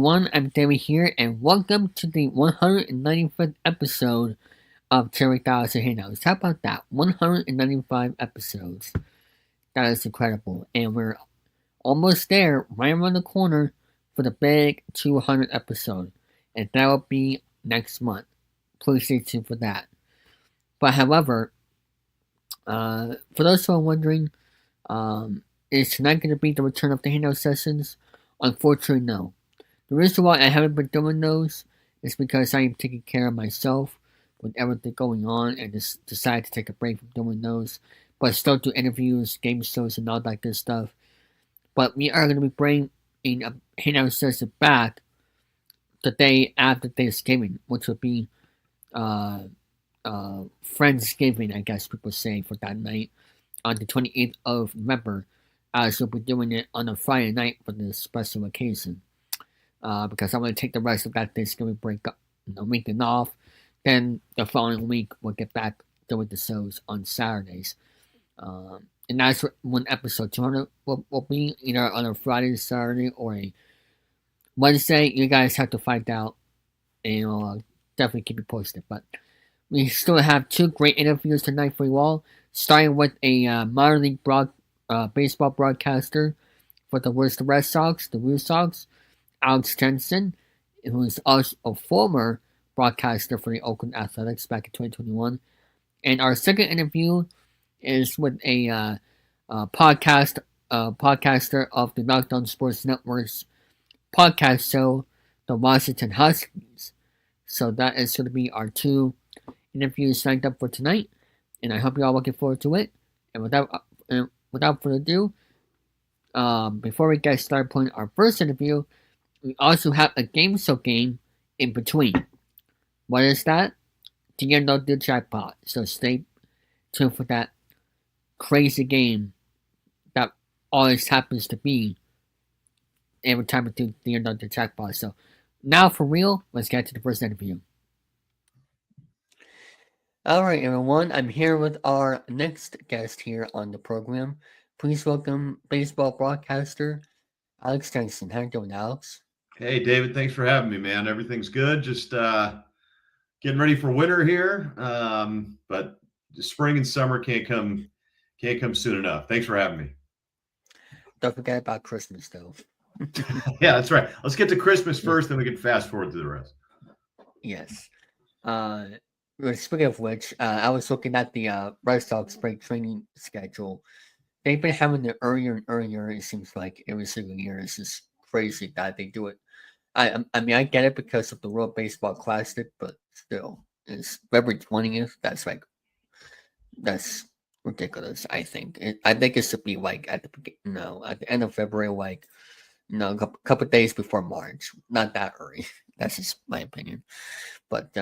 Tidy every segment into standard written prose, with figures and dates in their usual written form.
everyone, I'm David here, and welcome to the 195th episode of Chilling3000 Hangouts. How about that? 195 episodes. That is incredible. And we're almost there, right around the corner, for the big 200 episode. And that will be next month. Please stay tuned for that. But however, for those who are wondering, is tonight going to be the return of the Hangout sessions? Unfortunately, no. The reason why I haven't been doing those is because I am taking care of myself with everything going on and just decided to take a break from doing those. But still do interviews, game shows, and all that good stuff. But we are going to be bringing a Hangout session back the day after Thanksgiving, which would be Friendsgiving, I guess people say, for that night on the 28th of November, as we'll be doing it on a Friday night for this special occasion. Because I'm going to take the rest of that Thanksgiving break up, weekend off. Then the following week, we'll get back doing the shows on Saturdays. And that's when episode 200 will be, either on a Friday, Saturday, or a Wednesday. You guys have to find out, and I'll definitely keep you posted. But we still have two great interviews tonight for you all, starting with a minor league baseball broadcaster for the Worcester Red Sox, the Red Sox, Alex Jensen, who is also a former broadcaster for the Oakland Athletics back in 2021. And our second interview is with a podcaster of the Lockdown Sports Network's podcast show, the Washington Huskies. So that is going to be our two interviews signed up for tonight, and I hope you're all looking forward to it. And without further ado, before we get started playing our first interview, we also have a game show game in between. What is that? Do know the jackpot? So stay tuned for that crazy game that always happens to be every time we do the know the jackpot. So now for real, let's get to the first interview. Alright everyone, I'm here with our next guest here on the program. Please welcome baseball broadcaster Alex Jensen. How are you doing, Alex? Hey, David, thanks for having me, man. Everything's good. Just getting ready for winter here, but spring and summer can't come soon enough. Thanks for having me. Don't forget about Christmas, though. Yeah, that's right. Let's get to Christmas first, then we can fast forward to the rest. Yes. Speaking of which, I was looking at the Red Sox spring training schedule. They've been having it earlier and earlier, it seems like, every single year. It's just crazy that they do it. I mean, I get it because of the World Baseball Classic, but still, it's February 20th. That's ridiculous, I think. I think it should be like at the end of February, like, a couple days before March. Not that early. That's just my opinion. But,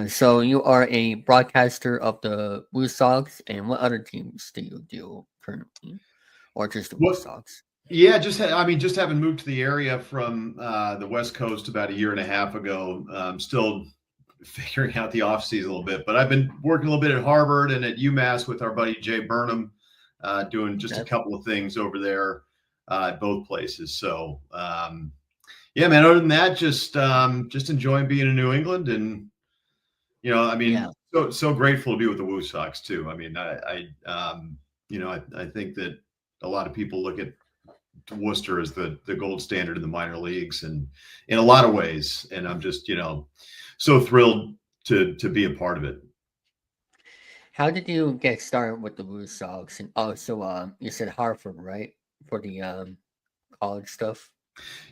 so you are a broadcaster of the Blue Sox, and what other teams do you do currently? Or just the Blue Sox? Yeah, just having moved to the area from the West Coast about a year and a half ago, still figuring out the off season a little bit. But I've been working a little bit at Harvard and at UMass with our buddy Jay Burnham, doing just a couple of things over there at both places. So yeah, man. Other than that, just enjoying being in New England, and so grateful to be with the Woo Sox too. I mean, I think that a lot of people look at Worcester as the gold standard in the minor leagues, and in a lot of ways, and I'm just so thrilled to be a part of it. How did you get started with the Blue Sox? And also, you said Harvard, right, for the college stuff?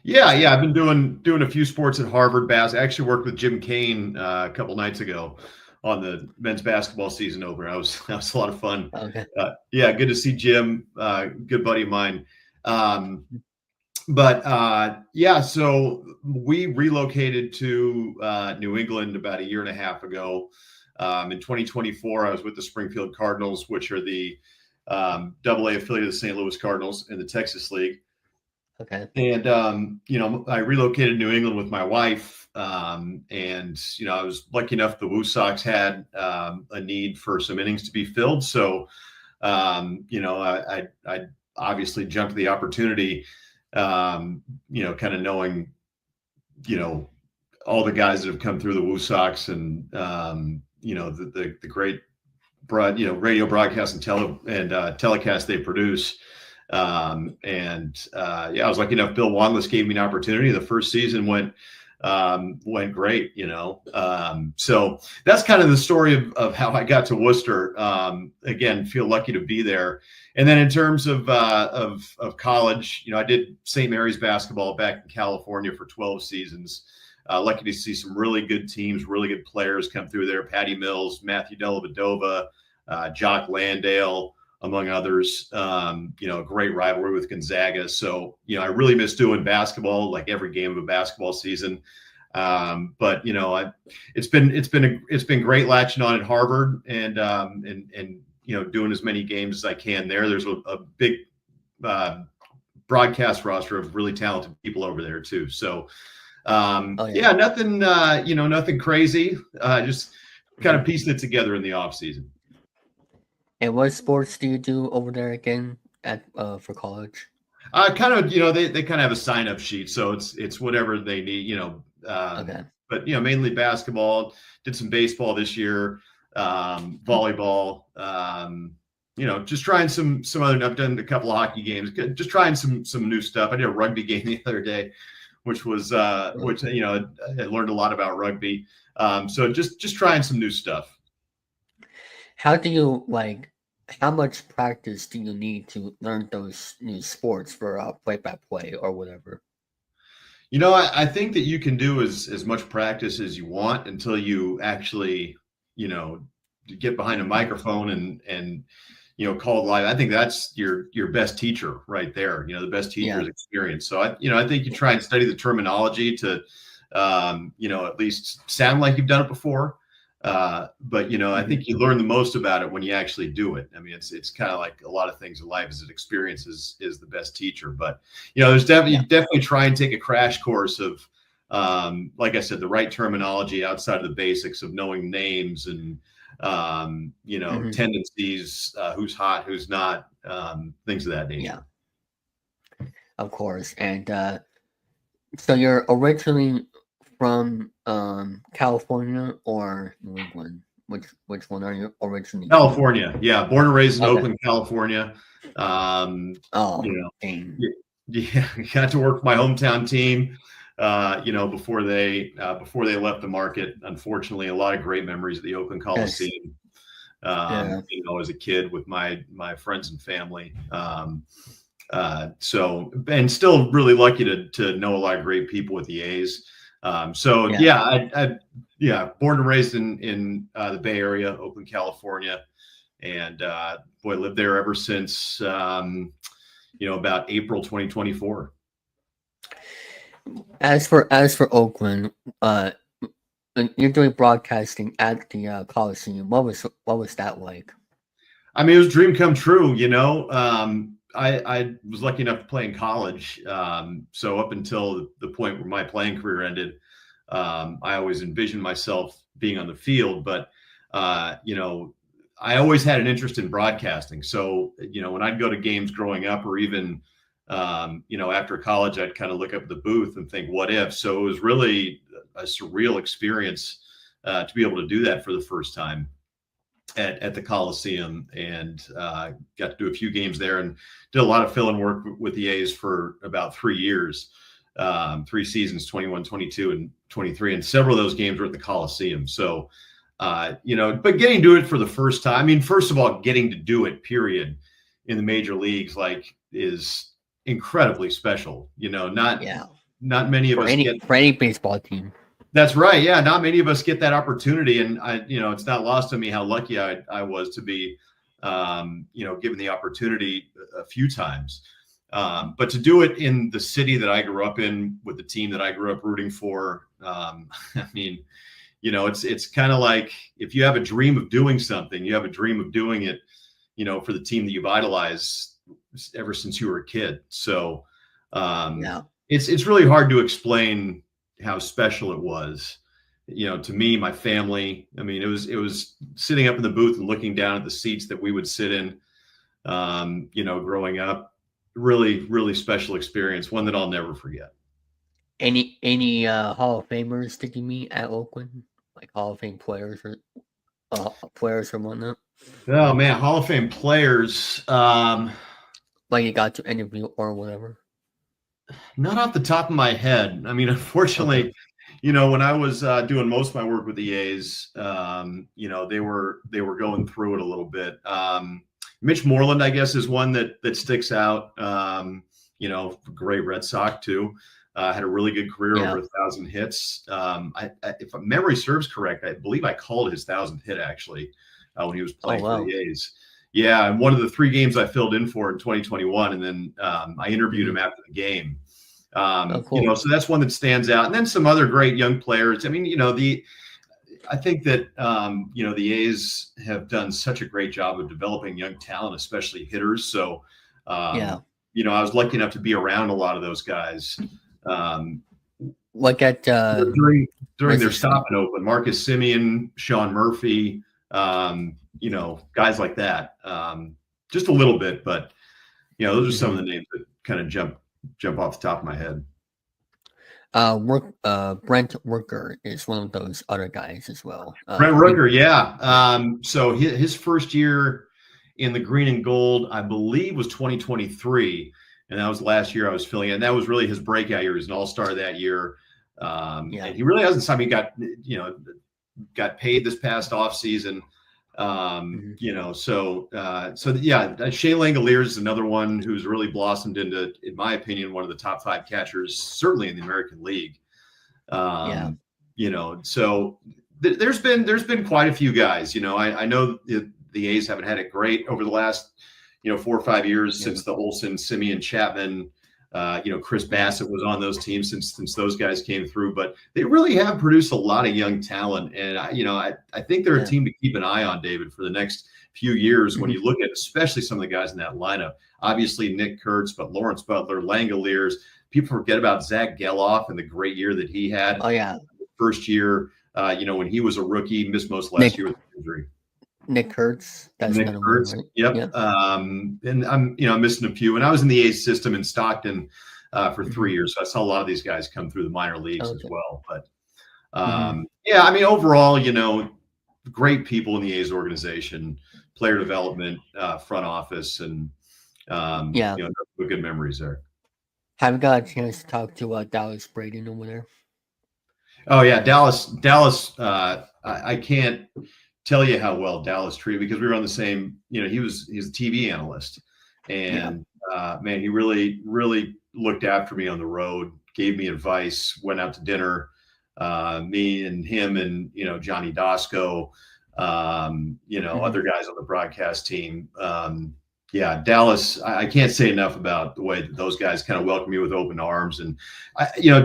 Yeah, I've been doing a few sports at Harvard. I actually worked with Jim Kane a couple nights ago on the men's basketball season opener. That was a lot of fun. Okay. Yeah, good to see Jim, good buddy of mine. So we relocated to New England about a year and a half ago. In 2024, I was with the Springfield Cardinals, which are the AA affiliate of the St. Louis Cardinals in the Texas League. Okay. And I relocated to New England with my wife, and I was lucky enough the Woo Sox had a need for some innings to be filled. So I obviously jumped the opportunity, kind of knowing all the guys that have come through the Woo Sox and, the great radio broadcast and telecast they produce. I was lucky enough. Bill Wanless gave me an opportunity. The first season went great, so that's kind of the story of how I got to Worcester. Again, feel lucky to be there. And then in terms of college, I did St. Mary's basketball back in California for 12 seasons. Lucky to see some really good teams, really good players come through there. Patty Mills, Matthew Dellavedova, Jock Landale, among others. Great rivalry with Gonzaga. So, I really miss doing basketball, like every game of a basketball season. But it's been great latching on at Harvard and doing as many games as I can there. There's a big broadcast roster of really talented people over there too. So, nothing crazy. Just kind of piecing it together in the off season. And what sports do you do over there again for college? They kind of have a sign-up sheet, so it's whatever they need, okay. But mainly basketball. Did some baseball this year, volleyball. Just trying some other. I've done a couple of hockey games. Just trying some new stuff. I did a rugby game the other day, which was I learned a lot about rugby. So just trying some new stuff. How do you how much practice do you need to learn those new sports for play-by-play or whatever? I think that you can do as much practice as you want until you actually, get behind a microphone and call it live. I think that's your best teacher right there. The best teacher's experience. So I think you try and study the terminology to, at least sound like you've done it before. But I think you learn the most about it when you actually do it. I mean, it's kind of like a lot of things in life, is that experience is the best teacher. But there's definitely try and take a crash course of, like I said, the right terminology outside of the basics of knowing names and tendencies, who's hot, who's not, things of that nature. Yeah, of course. And so you're originally from California or New England? Which one are you originally? California. Yeah, born and raised in Oakland, California. Dang. Yeah, got to work with my hometown team. Before they left the market. Unfortunately, a lot of great memories at the Oakland Coliseum. As a kid with my friends and family. And still really lucky to know a lot of great people with the A's. Born and raised in the Bay Area, Oakland, California, and lived there ever since about April 2024. As for Oakland, you're doing broadcasting at the Coliseum. What was that like? I mean, it was a dream come true. I was lucky enough to play in college. So up until the point where my playing career ended, I always envisioned myself being on the field. But, I always had an interest in broadcasting. So, when I'd go to games growing up, or even, after college, I'd kind of look up at the booth and think, what if? So it was really a surreal experience to be able to do that for the first time at the Coliseum, and got to do a few games there and did a lot of fill-in work with the A's for about 3 years, 3 seasons, 21, 22, and 23. And several of those games were at the Coliseum. So, but getting to do it for the first time, I mean, first of all, getting to do it, period, in the major leagues, is incredibly special. Not many of us for any baseball team. That's right. Yeah. Not many of us get that opportunity. And it's not lost on me how lucky I was to be, given the opportunity a few times. But to do it in the city that I grew up in, with the team that I grew up rooting for, it's kind of like, if you have a dream of doing something, you have a dream of doing it, for the team that you've idolized ever since you were a kid. So it's really hard to explain how special it was, to me, my family. I mean, it was sitting up in the booth and looking down at the seats that we would sit in, growing up. Really, really special experience, one that I'll never forget. Any Hall of Famers did you meet at Oakland? Like Hall of Fame players or whatnot? Oh man, Hall of Fame players. Like you got to interview or whatever. Not off the top of my head. I mean, unfortunately, Okay. when I was doing most of my work with the A's, they were going through it a little bit. Mitch Moreland, I guess, is one that sticks out. Great Red Sox too. Had a really good career, Yeah. over 1,000 hits. If memory serves correct, I believe I called his 1,000th hit actually when he was playing for the A's. Yeah, and one of the 3 games I filled in for in 2021, and then I interviewed him after the game. Cool. So that's one that stands out. And then some other great young players. I mean, I think that the A's have done such a great job of developing young talent, especially hitters. So I was lucky enough to be around a lot of those guys. Like at during their stop in Oakland, Marcus Semien, Sean Murphy, guys like that. Just a little bit, but those are some of the names that kind of jump off the top of my head. Brent Rooker is one of those other guys as well. Brent Rooker, yeah. So his first year in the green and gold, I believe, was 2023, and that was last year I was filling in. And that was really his breakout year. He was an all-star that year. And he really hasn't. I mean, got paid this past off season. So Shea Langoliers is another one who's really blossomed into, in my opinion, one of the top 5 catchers, certainly in the American League. So there's been quite a few guys. I know the A's haven't had it great over the last 4 or 5 years since the Olsen, Semien, Chapman. Chris Bassett was on those teams since those guys came through, but they really have produced a lot of young talent. And I think they're a team to keep an eye on, David, for the next few years. When you look at especially some of the guys in that lineup, obviously Nick Kurtz, but Lawrence Butler, Langoliers. People forget about Zach Geloff and the great year that he had. Oh yeah, first year, when he was a rookie, missed most last year with injury. Nick Kurtz. That's Nick Kurtz. Right? Yep. And I'm missing a few. And I was in the A's system in Stockton for 3 years, so I saw a lot of these guys come through the minor leagues as well. But I mean, overall, great people in the A's organization, player development, front office, and good memories there. Have you got a chance to talk to Dallas Braden over there? Oh yeah, Dallas. I can't tell you how well Dallas treated, because we were on the same. He's a TV analyst, and man, he really looked after me on the road, gave me advice, went out to dinner, me and him and Johnny Dosco, other guys on the broadcast team. Dallas, I can't say enough about the way that those guys kind of welcomed me with open arms. And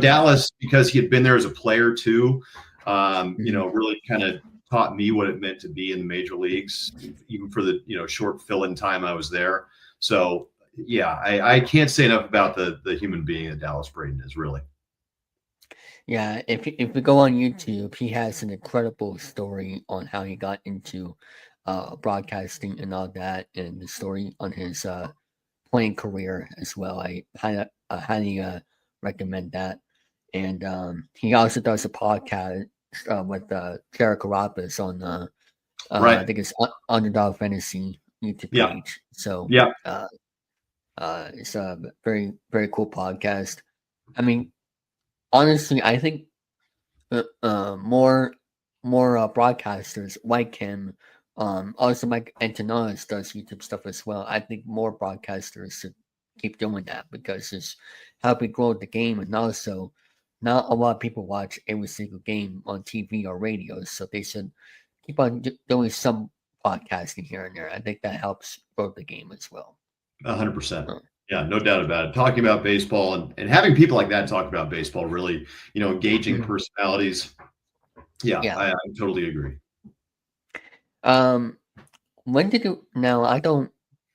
Dallas, because he had been there as a player too, really kind of taught me what it meant to be in the major leagues, even for the short fill-in time I was there. So I can't say enough about the human being that Dallas Braden is, really. Yeah, if we go on YouTube, he has an incredible story on how he got into broadcasting and all that, and the story on his playing career as well. I highly recommend that. And he also does a podcast with Sarah Carapaz on I think it's Underdog Fantasy YouTube page. So it's a very, very cool podcast. I mean, honestly, I think more broadcasters like him, also Mike Antonalis does YouTube stuff as well. I think more broadcasters should keep doing that, because it's helping grow the game, and also not a lot of people watch every single game on TV or radio, so they should keep on doing some podcasting here and there. I think that helps grow the game as well. 100%. Yeah, no doubt about it. Talking about baseball and having people like that talk about baseball, really, engaging personalities. Yeah, I totally agree. When did you? Now I don't.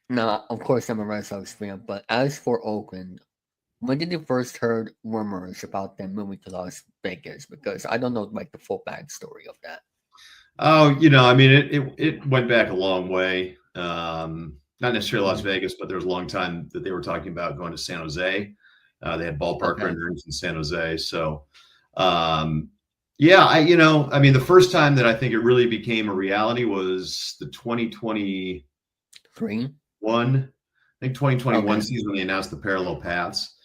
Now, of course, I'm a Red Sox fan, but as for Oakland, when did you first heard rumors about them moving to Las Vegas? Because I don't know like the full backstory of that. Oh, I mean, it went back a long way. Not necessarily Las Vegas, but there was a long time that they were talking about going to San Jose. They had ballpark Okay. renderings in San Jose. So, yeah, I mean, the first time that I think it really became a reality was the 2021, 2021 Okay. season when they announced the parallel paths.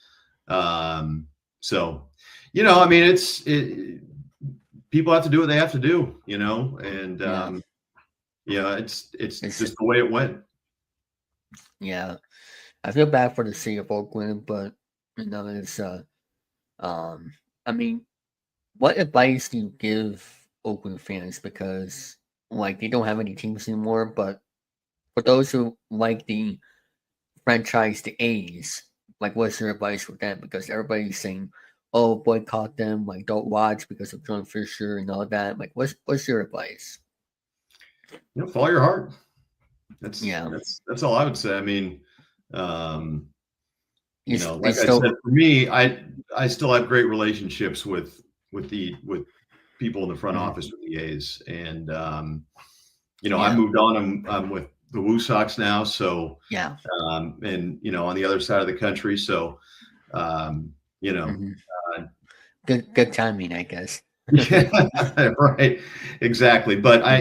So, I mean, people have to do what they have to do, and it's just the way it went. Yeah, I feel bad for the city of Oakland, but it's I mean, what advice do you give Oakland fans, because like they don't have any teams anymore, but for those who like the franchise, the A's, like what's your advice for them? Because everybody's saying, "Oh, boycott them! Like don't watch because of John Fisher and all that." Like, what's your advice? Follow your heart. Yeah, That's all I would say. I mean, like I still, said, for me, I still have great relationships with people in the front office with the A's, and I moved on. I'm with the Woo Sox now, so yeah, and on the other side of the country, so good timing, I guess. yeah, right, exactly. But I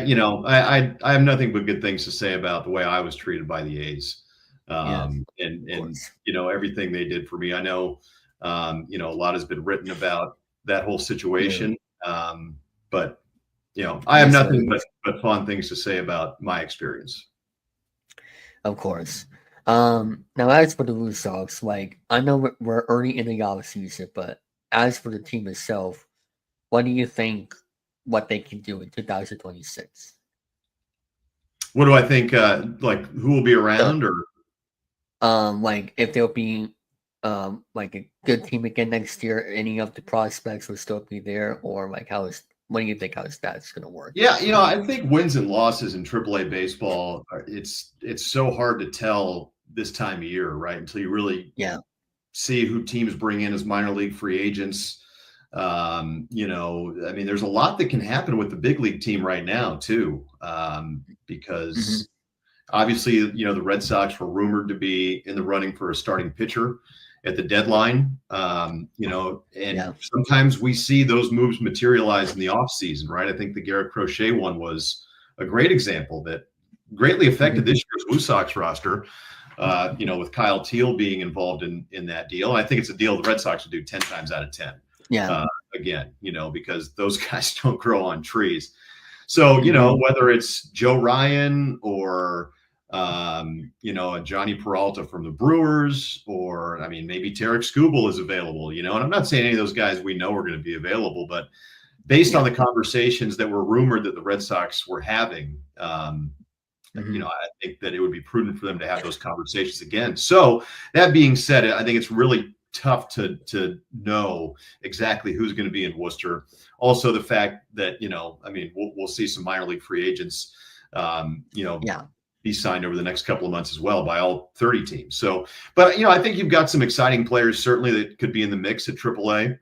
have nothing but good things to say about the way I was treated by the A's, and everything they did for me. I know, a lot has been written about that whole situation, but I have nothing but fun things to say about my experience. Of course. Now, as for the Blue Sox, like I know we're early in the off season, but as for the team itself, what do you think? What they can do in 2026? What do I think? Like who will be around, or like if there'll be like a good team again next year, any of the prospects will still be there, or like what do you think how that's going to work? Yeah, I think wins and losses in AAA baseball, it's so hard to tell this time of year, right? Until you really see who teams bring in as minor league free agents. I mean, there's a lot that can happen with the big league team right now too, because obviously, the Red Sox were rumored to be in the running for a starting pitcher at the deadline, and sometimes we see those moves materialize in the offseason, right? I think the Garrett Crochet one was a great example that greatly affected this year's Blue Sox roster, with Kyle Teal being involved in that deal. And I think it's a deal the Red Sox would do 10 times out of 10. Again, because those guys don't grow on trees. So, whether it's Joe Ryan or a Johnny Peralta from the Brewers, or I mean, maybe Tarek Skubal is available, and I'm not saying any of those guys we know are going to be available, but based on the conversations that were rumored that the Red Sox were having, I think that it would be prudent for them to have those conversations again. So that being said, I think it's really tough to know exactly who's going to be in Worcester. Also, the fact that, I mean, we'll see some minor league free agents, be signed over the next couple of months as well by all 30 teams. So, but I think you've got some exciting players certainly that could be in the mix at AAA.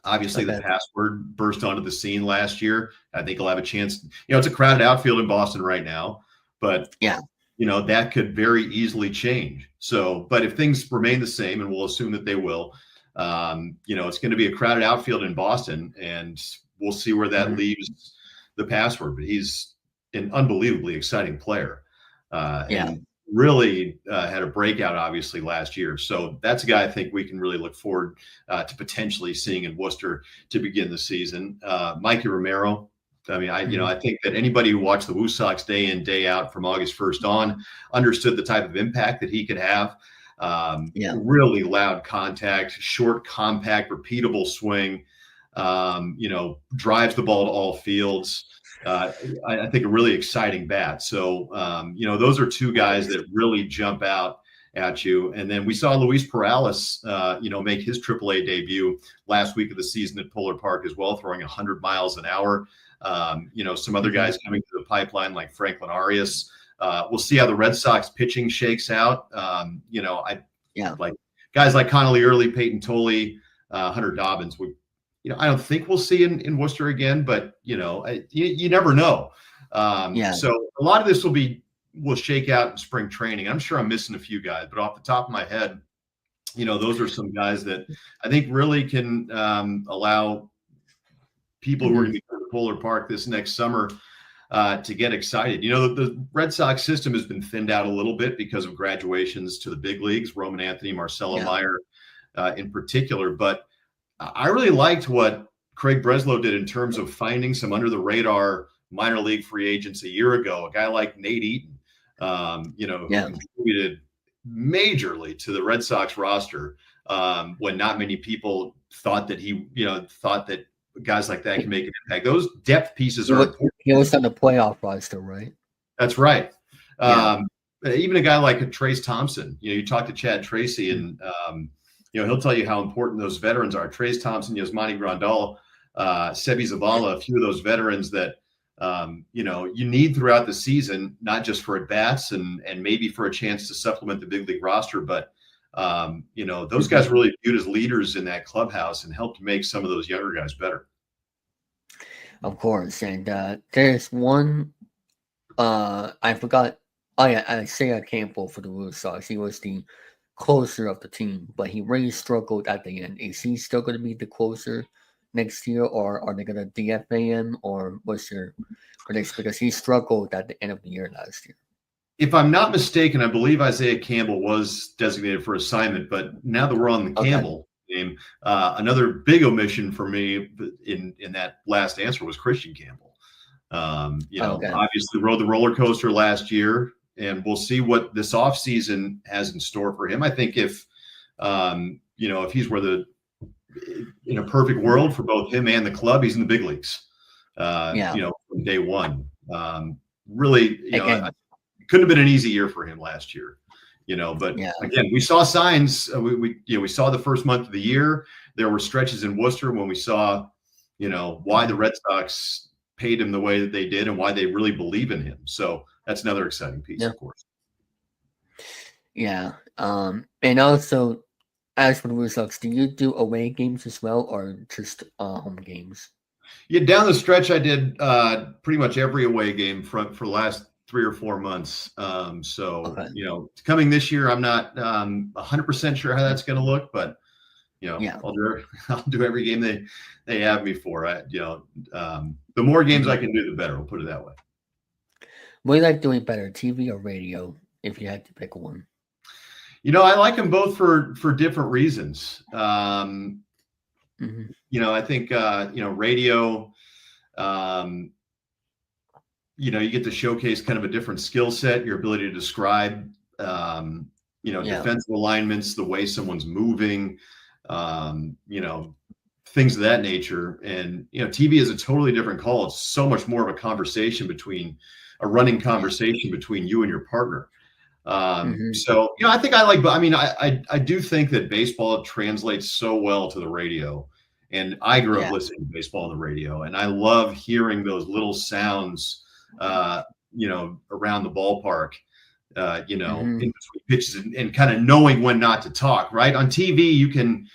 Obviously, the Password burst onto the scene last year. I think he'll have a chance. It's a crowded outfield in Boston right now, but that could very easily change. So, but if things remain the same, and we'll assume that they will, it's going to be a crowded outfield in Boston, and we'll see where that leaves the Password. But he's an unbelievably exciting player. And really had a breakout obviously last year. So that's a guy I think we can really look forward to potentially seeing in Worcester to begin the season. Mikey Romero. I mean, I think that anybody who watched the Woo Sox day in, day out from August 1st on understood the type of impact that he could have. Really loud contact, short, compact, repeatable swing, drives the ball to all fields. I think a really exciting bat. So, those are two guys that really jump out at you. And then we saw Luis Perales, make his AAA debut last week of the season at Polar Park as well, throwing 100 miles an hour. Some other guys coming to the pipeline like Franklin Arias. We'll see how the Red Sox pitching shakes out. Like guys like Connolly Early, Peyton Tolley, Hunter Dobbins would. I don't think we'll see in Worcester again, but you never know. So a lot of this will shake out in spring training. I'm sure I'm missing a few guys, but off the top of my head, those are some guys that I think really can allow people who are going to be going to Polar Park this next summer to get excited. The Red Sox system has been thinned out a little bit because of graduations to the big leagues, Roman Anthony, Marcelo Meyer in particular. But I really liked what Craig Breslow did in terms of finding some under the radar minor league free agents a year ago. A guy like Nate Eaton, who contributed majorly to the Red Sox roster when not many people thought that guys like that can make an impact. Those depth pieces are important. He was on the playoff roster, right? That's right. Even a guy like Trace Thompson, you talk to Chad Tracy and, he'll tell you how important those veterans are. Trace Thompson, Yasmani Grandal, Sebi Zavala, a few of those veterans that, you need throughout the season, not just for at-bats and maybe for a chance to supplement the big league roster, but, those guys really viewed as leaders in that clubhouse and helped make some of those younger guys better. Of course. And there's one, I forgot. Oh, yeah, Isaiah Campbell for the Red Sox. He was the closer of the team, but he really struggled at the end. Is he still going to be the closer next year, or are they going to DFA him, or what's your prediction? Because he struggled at the end of the year last year. If I'm not mistaken, I believe Isaiah Campbell was designated for assignment, but now that we're on the Campbell game, another big omission for me in that last answer was Christian Campbell. Obviously rode the roller coaster last year, and we'll see what this offseason has in store for him. I think if he's in a perfect world for both him and the club, he's in the big leagues, from day one. It couldn't have been an easy year for him last year, but again, we saw signs. We saw the first month of the year. There were stretches in Worcester when we saw, why the Red Sox paid him the way that they did and why they really believe in him. So that's another exciting piece, of course. Yeah. And also, as for the Red Sox, do you do away games as well, or just home games? Yeah, down the stretch, I did pretty much every away game for the last 3 or 4 months. Coming this year, I'm not 100% sure how that's going to look, but I'll do every game they have me for. The more games I can do, the better. We'll put it that way. What do you like doing better, TV or radio, if you had to pick one? I like them both for different reasons. I think radio. You get to showcase kind of a different skill set, your ability to describe, defensive alignments, the way someone's moving, things of that nature. And, TV is a totally different call. It's so much more of a conversation between you and your partner. So, I think I like, but I mean, I do think that baseball translates so well to the radio, and I grew up listening to baseball on the radio, and I love hearing those little sounds, around the ballpark, in between pitches and kind of knowing when not to talk, right? On TV, you can,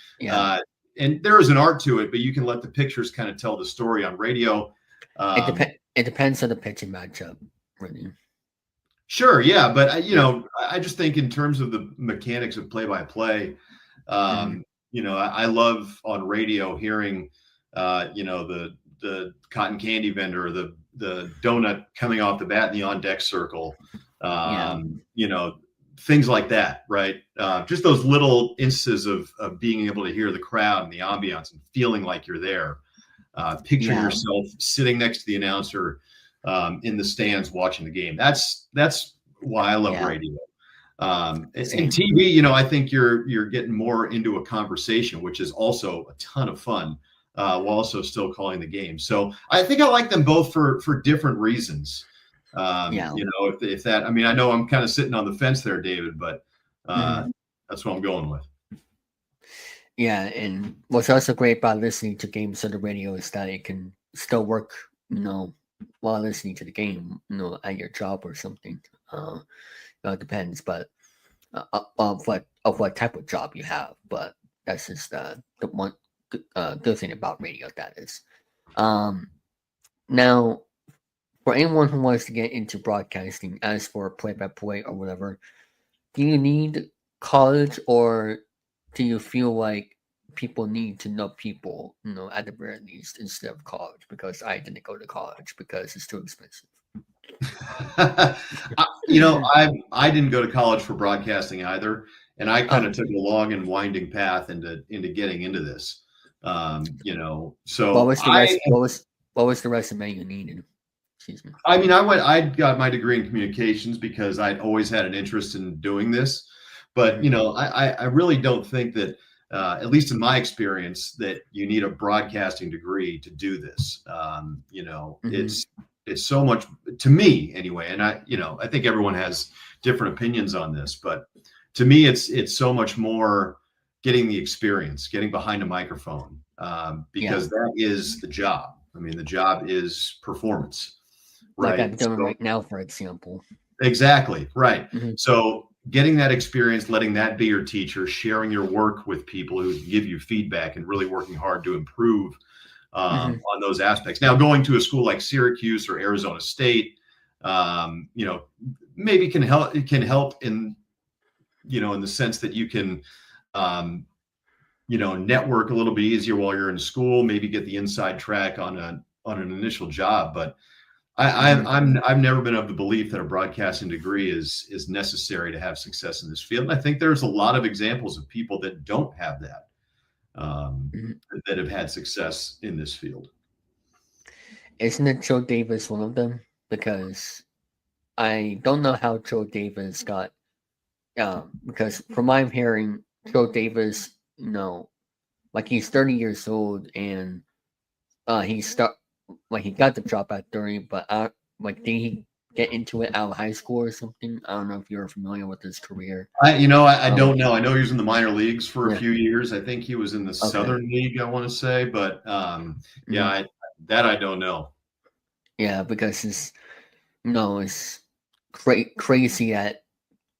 and there is an art to it, but you can let the pictures kind of tell the story. On radio. It depends on the pitching matchup, really. Sure. Yeah. But I just think in terms of the mechanics of play-by-play, I love on radio hearing, the cotton candy vendor, the donut coming off the bat in the on deck circle, things like that, right? Just those little instances of being able to hear the crowd and the ambiance and feeling like you're there. Picturing yourself sitting next to the announcer in the stands watching the game. That's why I love radio. And TV, I think you're getting more into a conversation, which is also a ton of fun. While also still calling the game. So I think I like them both for different reasons. If that, I mean, I know I'm kind of sitting on the fence there, David, but that's what I'm going with. Yeah. And what's also great about listening to games on the radio is that it can still work, while listening to the game, at your job or something. It depends, but of what type of job you have, but that's just the one good thing about radio, that is. Now, for anyone who wants to get into broadcasting, as for play-by-play or whatever, do you need college or do you feel like people need to know people, at the very least, instead of college? Because I didn't go to college because it's too expensive. I didn't go to college for broadcasting either, and I kind of took a long and winding path into getting into this. So what was the rest? What was the resume you needed? Excuse me. I got my degree in communications because I'd always had an interest in doing this, but I really don't think that, at least in my experience, that you need a broadcasting degree to do this. It's so much, to me anyway, and I think everyone has different opinions on this, but to me it's so much more getting the experience, getting behind a microphone, because that is the job. I mean, the job is performance, right? Like I'm doing right now, for example. Exactly, right. So getting that experience, letting that be your teacher, sharing your work with people who give you feedback, and really working hard to improve on those aspects. Now, going to a school like Syracuse or Arizona State, maybe can help. It can help in the sense that you can, network a little bit easier while you're in school. Maybe get the inside track on an initial job. But I've never been of the belief that a broadcasting degree is necessary to have success in this field. And I think there's a lot of examples of people that don't have that. That have had success in this field. Isn't it Joe Davis one of them? Because I don't know how Joe Davis got. Because from my hearing, Joe Davis, like he's 30 years old and he got the job at 30, but did he get into it out of high school or something? I don't know if you're familiar with his career. I don't know. I know he was in the minor leagues for a few years. I think he was in the Southern League, I want to say, but I don't know. Yeah, because it's crazy at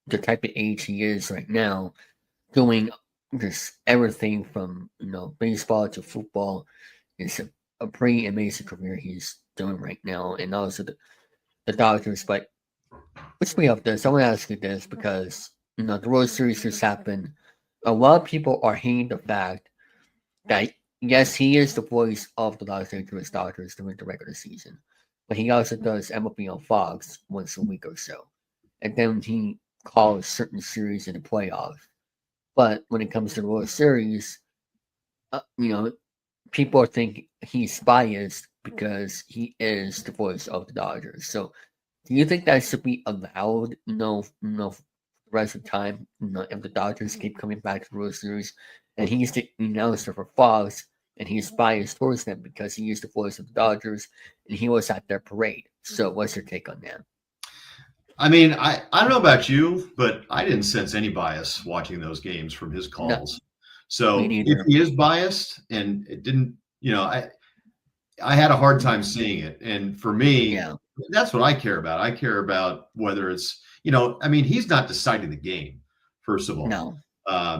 the type of age he is right now, doing just everything from baseball to football. It's a pretty amazing career he's doing right now, and also the Dodgers. But speaking of this, I want to ask you this because the World Series just happened. A lot of people are hating the fact that yes, he is the voice of the Los Angeles Dodgers during the regular season, but he also does MLB on Fox once a week or so, and then he calls certain series in the playoffs. But when it comes to the World Series, people think he's biased because he is the voice of the Dodgers. So, do you think that should be allowed? For the rest of the time, if the Dodgers keep coming back to the World Series, and he's the announcer for Fox, and he's biased towards them because he is the voice of the Dodgers, and he was at their parade. So, what's your take on that? I mean, I don't know about you, but I didn't sense any bias watching those games from his calls. No. So if he is biased, and it didn't, I had a hard time seeing it. And for me, that's what I care about. I care about whether it's, he's not deciding the game, first of all. No.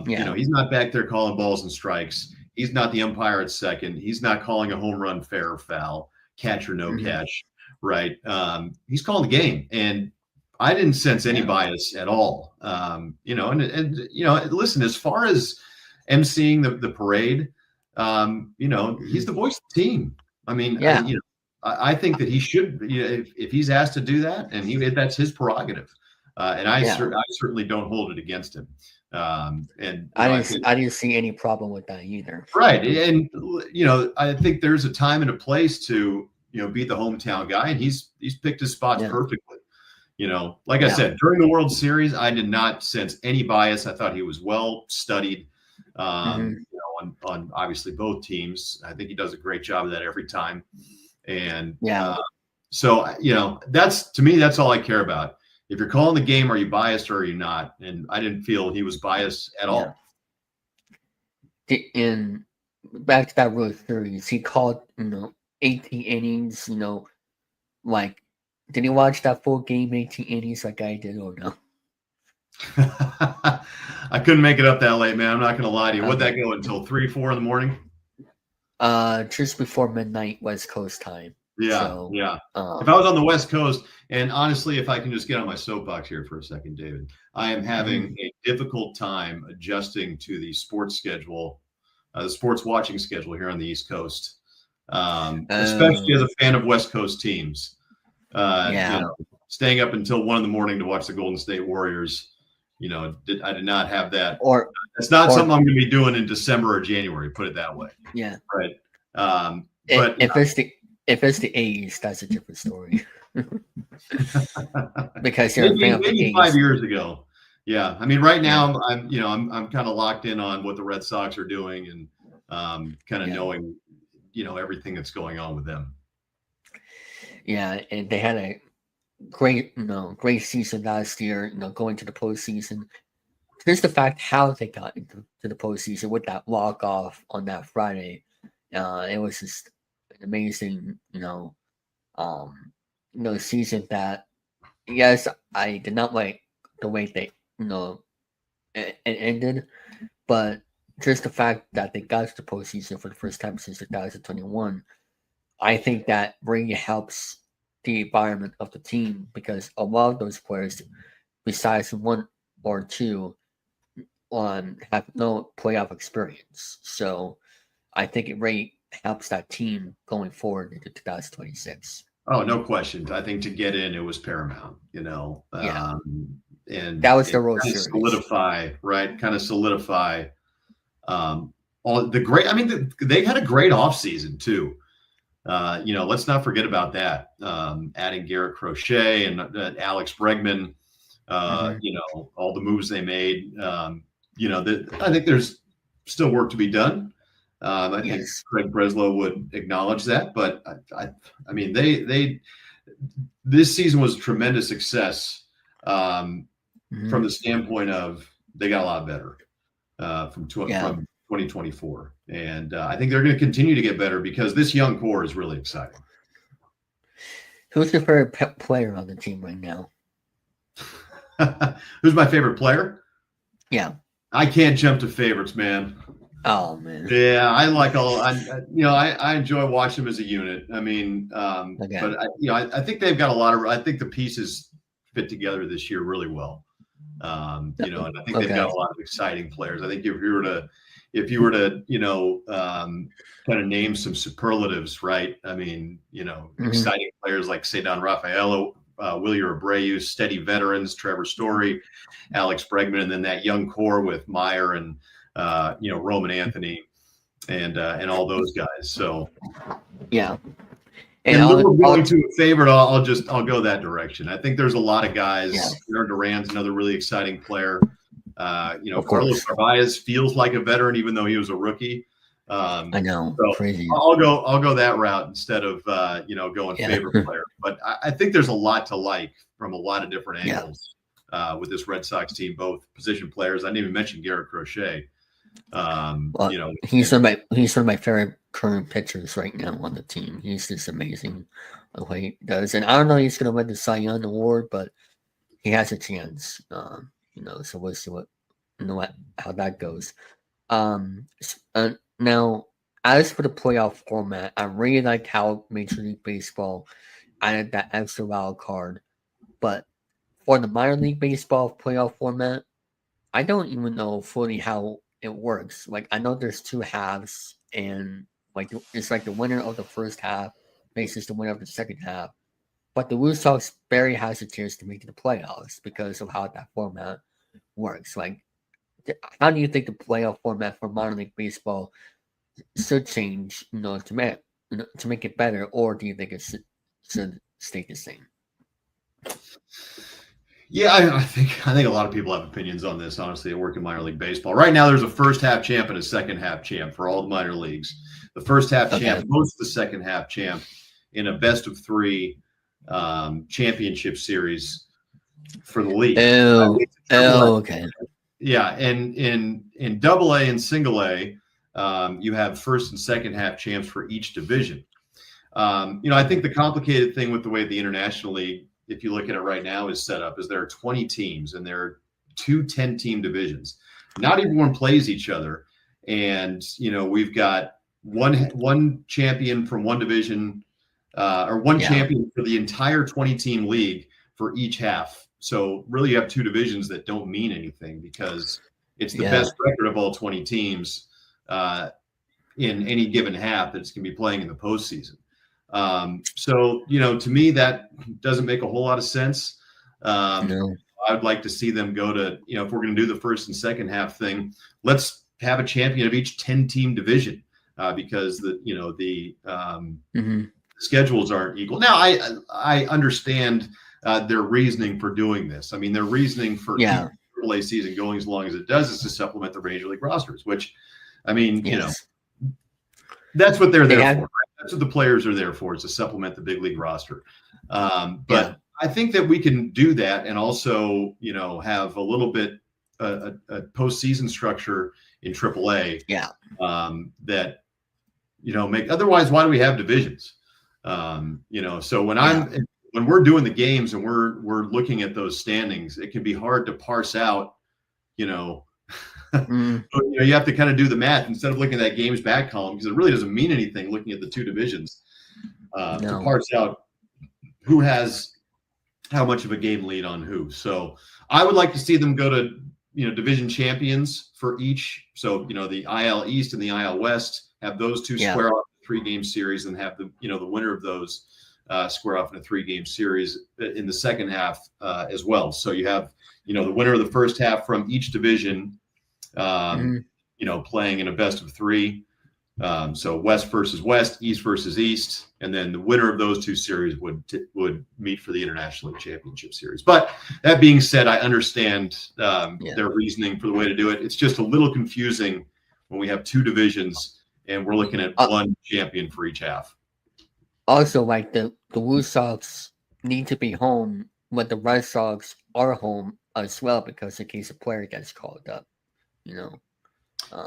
He's not back there calling balls and strikes. He's not the umpire at second. He's not calling a home run, fair or foul, catch or no catch, right? He's calling the game. And I didn't sense any bias at all. Listen, as far as emceeing the parade, he's the voice of the team. I mean, I think that he should, if he's asked to do that, and that's his prerogative. And I certainly don't hold it against him. And I didn't see any problem with that either. Right. And, I think there's a time and a place to, be the hometown guy, and he's picked his spots perfectly. Like I said, during the World Series, I did not sense any bias. I thought he was well studied, on obviously both teams. I think he does a great job of that every time. And so, that's, to me, that's all I care about. If you're calling the game, are you biased or are you not? And I didn't feel he was biased at all. And back to that World Series, he called, 18 innings, did you watch that full game, 18 innings like I did, or no? I couldn't make it up that late, man. I'm not going to lie to you. What'd that go until 3, 4 in the morning? Just before midnight West Coast time. Yeah, So, yeah. If I was on the West Coast, and honestly, if I can just get on my soapbox here for a second, David, I am having a difficult time adjusting to the sports schedule, the sports watching schedule here on the East Coast, especially as a fan of West Coast teams. yeah. Staying up until 1 a.m. to watch the Golden State Warriors, I did not have that. Or it's not something I'm going to be doing in December or January. Put it that way. Yeah. Right. But if it's the 80s, that's a different story. Because you're maybe 5 years ago. Yeah. I mean, right now I'm kind of locked in on what the Red Sox are doing and kind of knowing, everything that's going on with them. Yeah, and they had a great season last year, going to the postseason. Just the fact how they got into the postseason with that walk-off on that Friday. It was just an amazing, season that, yes, I did not like the way they, it ended, but just the fact that they got to the postseason for the first time since 2021, I think that really helps the environment of the team because a lot of those players, besides one or two, have no playoff experience. So I think it really helps that team going forward into 2026. Oh, no question. I think to get in, it was paramount, and that was the World Series. Kind of solidify all the great. I mean, they had a great offseason too. Let's not forget about that. Adding Garrett Crochet and Alex Bregman, all the moves they made. I think there's still work to be done. I think Craig Breslow would acknowledge that, but I mean, this season was a tremendous success from the standpoint of they got a lot better from 2024, and I think they're going to continue to get better because this young core is really exciting. Who's your favorite player on the team right now? Who's my favorite player? Yeah, I can't jump to favorites, man. Oh man. Yeah, I like I enjoy watching them as a unit. I mean, but I think they've got a lot of. I think the pieces fit together this year really well. And I think they've got a lot of exciting players. I think if you were to kind of name some superlatives, right? I mean, exciting players like Cedar Rafaelo, Wilyer Abreu, steady veterans, Trevor Story, Alex Bregman, and then that young core with Meyer and Roman Anthony and all those guys. So yeah. And going to a favorite, I'll go that direction. I think there's a lot of guys. Aaron Duran's another really exciting player. Carlos Narvaez feels like a veteran, even though he was a rookie. I know, so crazy. I'll go that route instead of going favorite player. But I think there's a lot to like from a lot of different angles with this Red Sox team, both position players. I didn't even mention Garrett Crochet. He's one of my favorite current pitchers right now on the team. He's just amazing the way he does. And I don't know if he's going to win the Cy Young Award, but he has a chance. So we'll see how that goes. Now, as for the playoff format, I really like how Major League Baseball added that extra wild card. But for the minor league baseball playoff format, I don't even know fully how it works. Like, I know there's two halves, and it's like the winner of the first half faces the winner of the second half. But the Blue Sox barely has a chance to make the playoffs because of how that format works. Like, how do you think the playoff format for minor league baseball should change, to make it better, or do you think it should stay the same? Yeah, I think a lot of people have opinions on this. Honestly, I work in minor league baseball. Right now, there's a first half champ and a second half champ for all the minor leagues. The first half champ hosts the second half champ in a best of three championship series for the league. Okay. Yeah, and in Double A and Single A, you have first and second half champs for each division. I think the complicated thing with the way the International League, if you look at it right now, is set up is there are 20 teams and there are two 10-team divisions. Not everyone plays each other, and we've got one champion from one division or one champion for the entire 20-team league for each half. So really, you have two divisions that don't mean anything because it's the best record of all 20 teams in any given half that's going to be playing in the postseason. So, to me, that doesn't make a whole lot of sense. No. I would like to see them go to, if we're going to do the first and second half thing, let's have a champion of each 10-team division because the schedules aren't equal. Now, I understand their reasoning for doing this. I mean, their reasoning for keeping the AAA season going as long as it does is to supplement the Major League rosters, which, I mean, that's what they're there for. Right? That's what the players are there for, is to supplement the big league roster. But I think that we can do that and also, have a little bit a postseason structure in AAA. That make. Otherwise, why do we have divisions? So when we're doing the games and we're looking at those standings, it can be hard to parse out. You have to kind of do the math instead of looking at that games back column because it really doesn't mean anything looking at the two divisions to parse out who has how much of a game lead on who. So I would like to see them go to division champions for each. So the IL East and the IL West have those two square off in a 3-game series and have the the winner of those square off in a 3-game series in the second half as well. So you have the winner of the first half from each division. Playing in a best of 3. So West versus West, East versus East, and then the winner of those two series would meet for the International League Championship Series. But that being said, I understand their reasoning for the way to do it. It's just a little confusing when we have two divisions and we're looking at one champion for each half. Also, like the Red Sox need to be home when the Red Sox are home as well, because in case a player gets called up.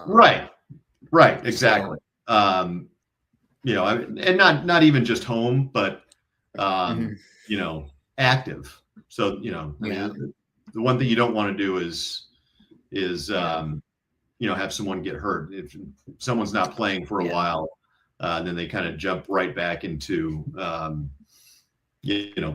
Right, exactly. And not even just home, but active. So the one thing you don't want to do is have someone get hurt. If someone's not playing for a while, then they kind of jump right back into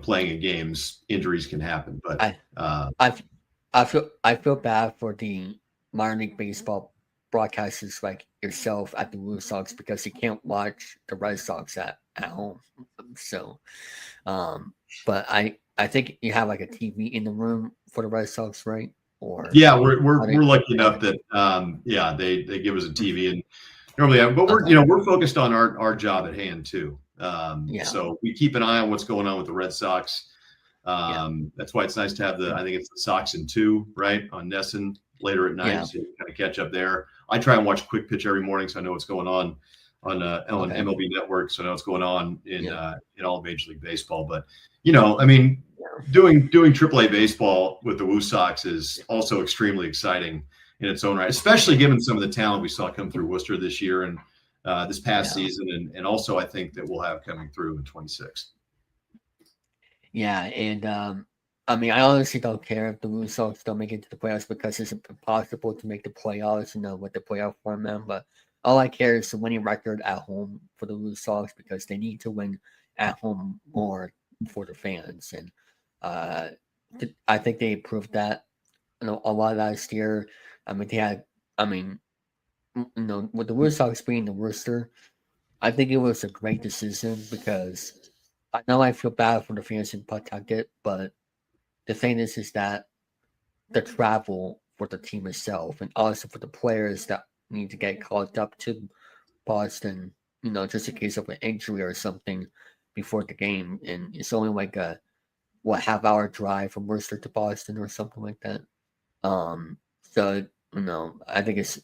playing in games. Injuries can happen, but I feel bad for the minor league baseball broadcasters like yourself at the Red Sox because you can't watch the Red Sox at home. So, but I think you have like a TV in the room for the Red Sox, right? Or we're lucky enough that they give us a TV and normally, but we're focused on our job at hand too. So we keep an eye on what's going on with the Red Sox. That's why it's nice to have I think it's the Sox in 2, right, on NESN later at night, so you can kind of catch up there. I try and watch Quick Pitch every morning, so I know what's going on MLB Network, so I know what's going on in all Major League Baseball. But I mean, doing AAA baseball with the Woo Sox is also extremely exciting in its own right, especially given some of the talent we saw come through Worcester this year and this past season, and also I think that we'll have coming through in 26. Yeah, and I mean, I honestly don't care if the Red Sox don't make it to the playoffs because it's impossible to make the playoffs, with the playoff format. But all I care is the winning record at home for the Red Sox because they need to win at home more for the fans. And I think they proved that a lot last year. I mean, with the Red Sox being the Worcester, I think it was a great decision because I know I feel bad for the fans in Pawtucket, but the thing is that the travel for the team itself and also for the players that need to get called up to Boston, just in case of an injury or something before the game. And it's only like a half-hour drive from Worcester to Boston or something like that. So, I think it's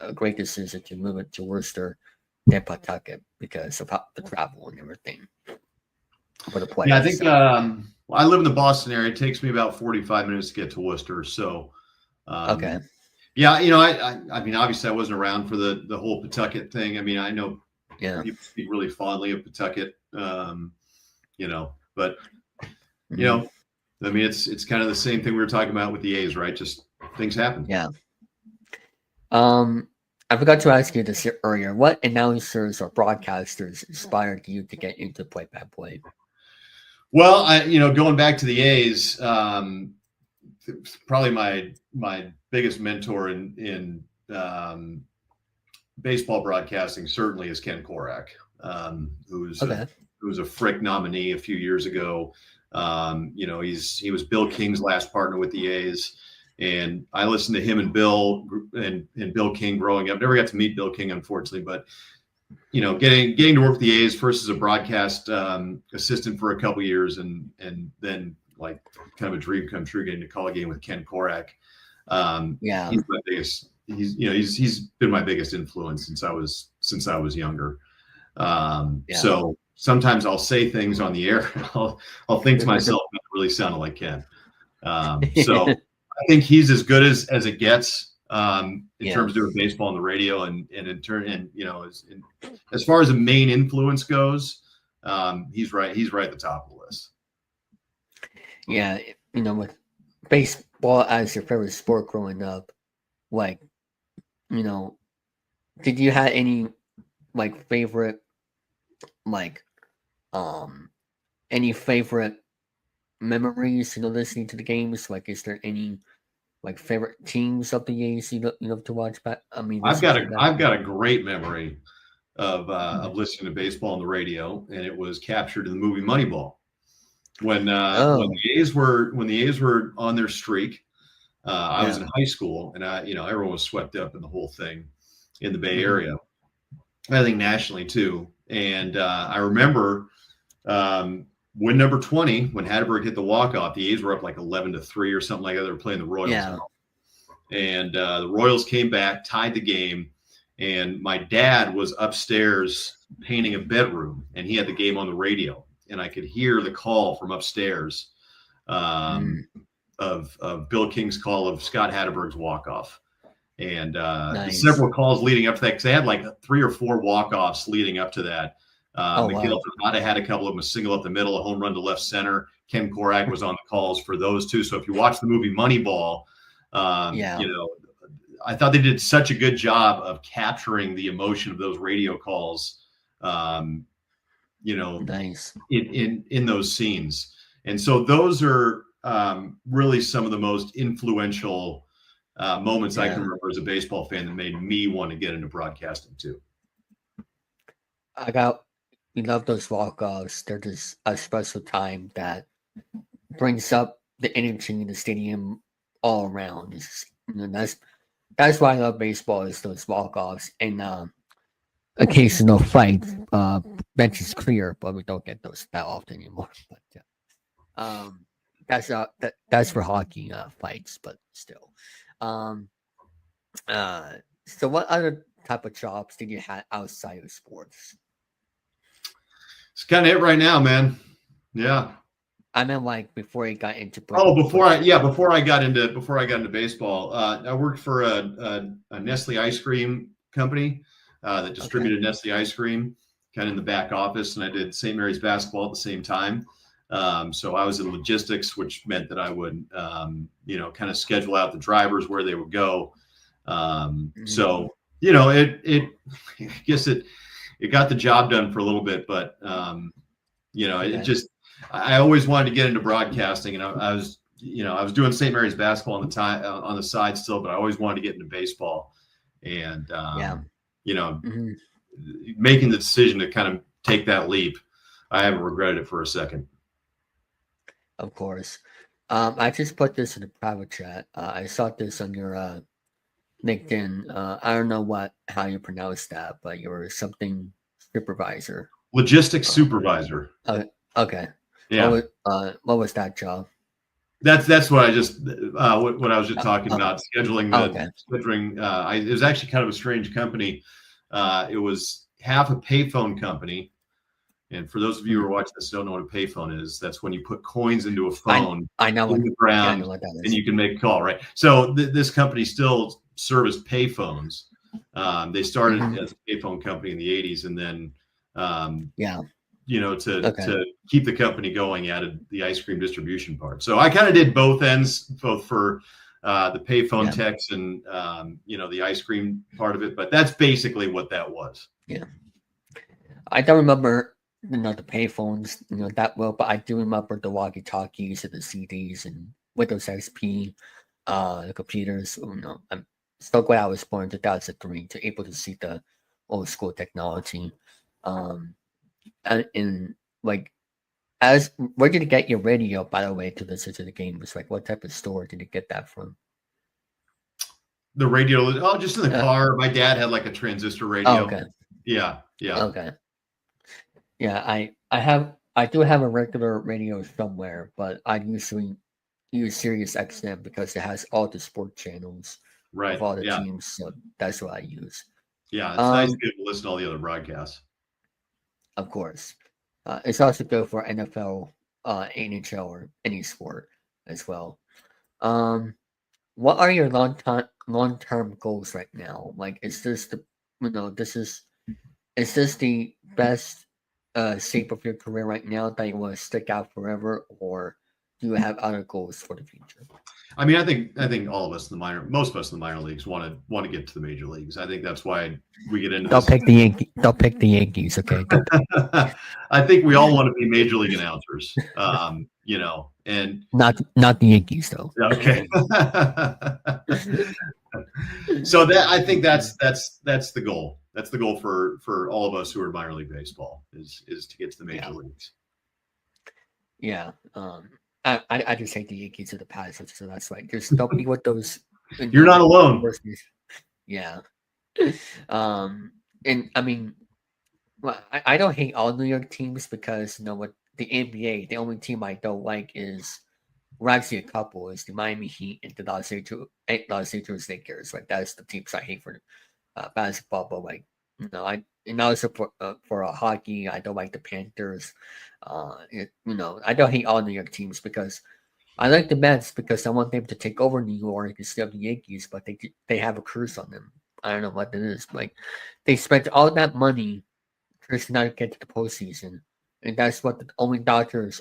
a great decision to move it to Worcester than Pawtucket because of the travel and everything for the players. Yeah, I think I live in the Boston area. It takes me about 45 minutes to get to Worcester. So, okay. Yeah, I mean, obviously, I wasn't around for the whole Pawtucket thing. I mean, I know people speak really fondly of Pawtucket, but I mean, it's kind of the same thing we were talking about with the A's, right? Just things happen. Yeah. I forgot to ask you this earlier. What announcers or broadcasters inspired you to get into play-by-play? Well, going back to the A's, probably my biggest mentor in baseball broadcasting certainly is Ken Korak, who was a Frick nominee a few years ago. He was Bill King's last partner with the A's, and I listened to him and Bill King growing up. Never got to meet Bill King, unfortunately, but getting to work with the A's first as a broadcast assistant for a couple of years, and then like kind of a dream come true getting to call a game with Ken Korak. He's my biggest. He's been my biggest influence since I was younger. So sometimes I'll say things on the air. I'll think to myself, that really sounded like Ken. So I think he's as good as it gets in terms of doing baseball on the radio, and in turn, as far as the main influence goes, he's right at the top of the list. Yeah, with baseball as your favorite sport growing up, like, did you have any like favorite, like, any favorite memories, listening to the games? Like, is there any like favorite teams of the A's you love to watch back? I mean, I've got a great memory of listening to baseball on the radio, and it was captured in the movie Moneyball. When the A's were on their streak, I was in high school, and everyone was swept up in the whole thing in the Bay Area. I think nationally too. And I remember win number 20 when Hatterberg hit the walk-off. The A's were up like 11-3 or something like that. They were playing the Royals, and the Royals came back, tied the game, and my dad was upstairs painting a bedroom, and he had the game on the radio, and I could hear the call from upstairs of Bill King's call of Scott Hatterberg's walk-off. And several calls leading up to that, because they had like 3 or 4 walk-offs leading up to that. Miguel Tejada had a couple of them, a single up the middle, a home run to left center. Ken Korak was on the calls for those two. So if you watch the movie Moneyball, I thought they did such a good job of capturing the emotion of those radio calls, in those scenes. And so those are really some of the most influential moments I can remember as a baseball fan that made me want to get into broadcasting too. We love those walk-offs. They're just a special time that brings up the energy in the stadium all around. That's why I love baseball, is those walk-offs and occasional fights. Bench is clear, but we don't get those that often anymore. But that's for hockey fights, but still. So what other type of jobs did you have outside of sports? It's kind of it right now, man. Yeah. I meant like before you got into. Before I got into baseball, I worked for a Nestle ice cream company that distributed Nestle ice cream, kind of in the back office, and I did St. Mary's basketball at the same time. So I was in logistics, which meant that I would, kind of schedule out the drivers where they would go. So I guess it got the job done for a little bit, but I always wanted to get into broadcasting, and I was doing St. Mary's basketball on the side still, but I always wanted to get into baseball, and making the decision to kind of take that leap, I haven't regretted it for a second. Of course. I just put this in the private chat. I saw this on your LinkedIn. I don't know how you pronounce that, but you're something supervisor. Logistics supervisor. Okay. Yeah. What was that job? That's what I just what I was just talking about. Scheduling it was actually kind of a strange company. It was half a payphone company. And for those of you who are watching this don't know what a payphone is, that's when you put coins into a phone I know in the ground, and you can make a call, right? So this company still serviced payphones. They started as a payphone company in the 80s, and then to keep the company going, added the ice cream distribution part. So I kind of did both ends, both for the payphone techs and, the ice cream part of it. But that's basically what that was. Yeah. I don't remember, the payphones, that well, but I do remember the walkie-talkies and the CDs and Windows XP, the computers. I'm so glad I was born in 2003 to able to see the old school technology. And like, where did you get your radio, by the way, to listen to the games? Like, what type of store did you get that from? The radio, just in the car. My dad had like a transistor radio. Oh, okay. Yeah. Okay. Yeah, I do have a regular radio somewhere, but I usually use Sirius XM because it has all the sport channels of all the teams, so that's what I use. Yeah, it's nice to be able to listen to all the other broadcasts. Of course. It's also good for NFL, NHL, or any sport as well. What are your long-term goals right now? Like, is this is this the best shape of your career right now that you want to stick out forever, or do you have other goals for the future? I mean, I think all of us in the most of us in the minor leagues want to get to the major leagues. I think that's why we get into. Don't pick the Yankees, okay? I think we all want to be major league announcers, and not the Yankees though. Okay. So I think that's the goal. That's the goal for all of us who are minor league baseball is to get to the major leagues. Yeah. I just hate the Yankees of the past, so that's right. Just don't be with those. You're not alone. Yeah. And I mean, well, I don't hate all New York teams because what the NBA, the only team I don't like is, well, actually a couple, is the Miami Heat and the Los Angeles Lakers. Like, that's the teams I hate for basketball. But like, and also for hockey, I don't like the Panthers. I don't hate all New York teams because I like the Mets because I want them to take over New York instead of the Yankees, but they have a curse on them. I don't know what it is. Like, they spent all that money just not to get to the postseason, and that's what the only Dodgers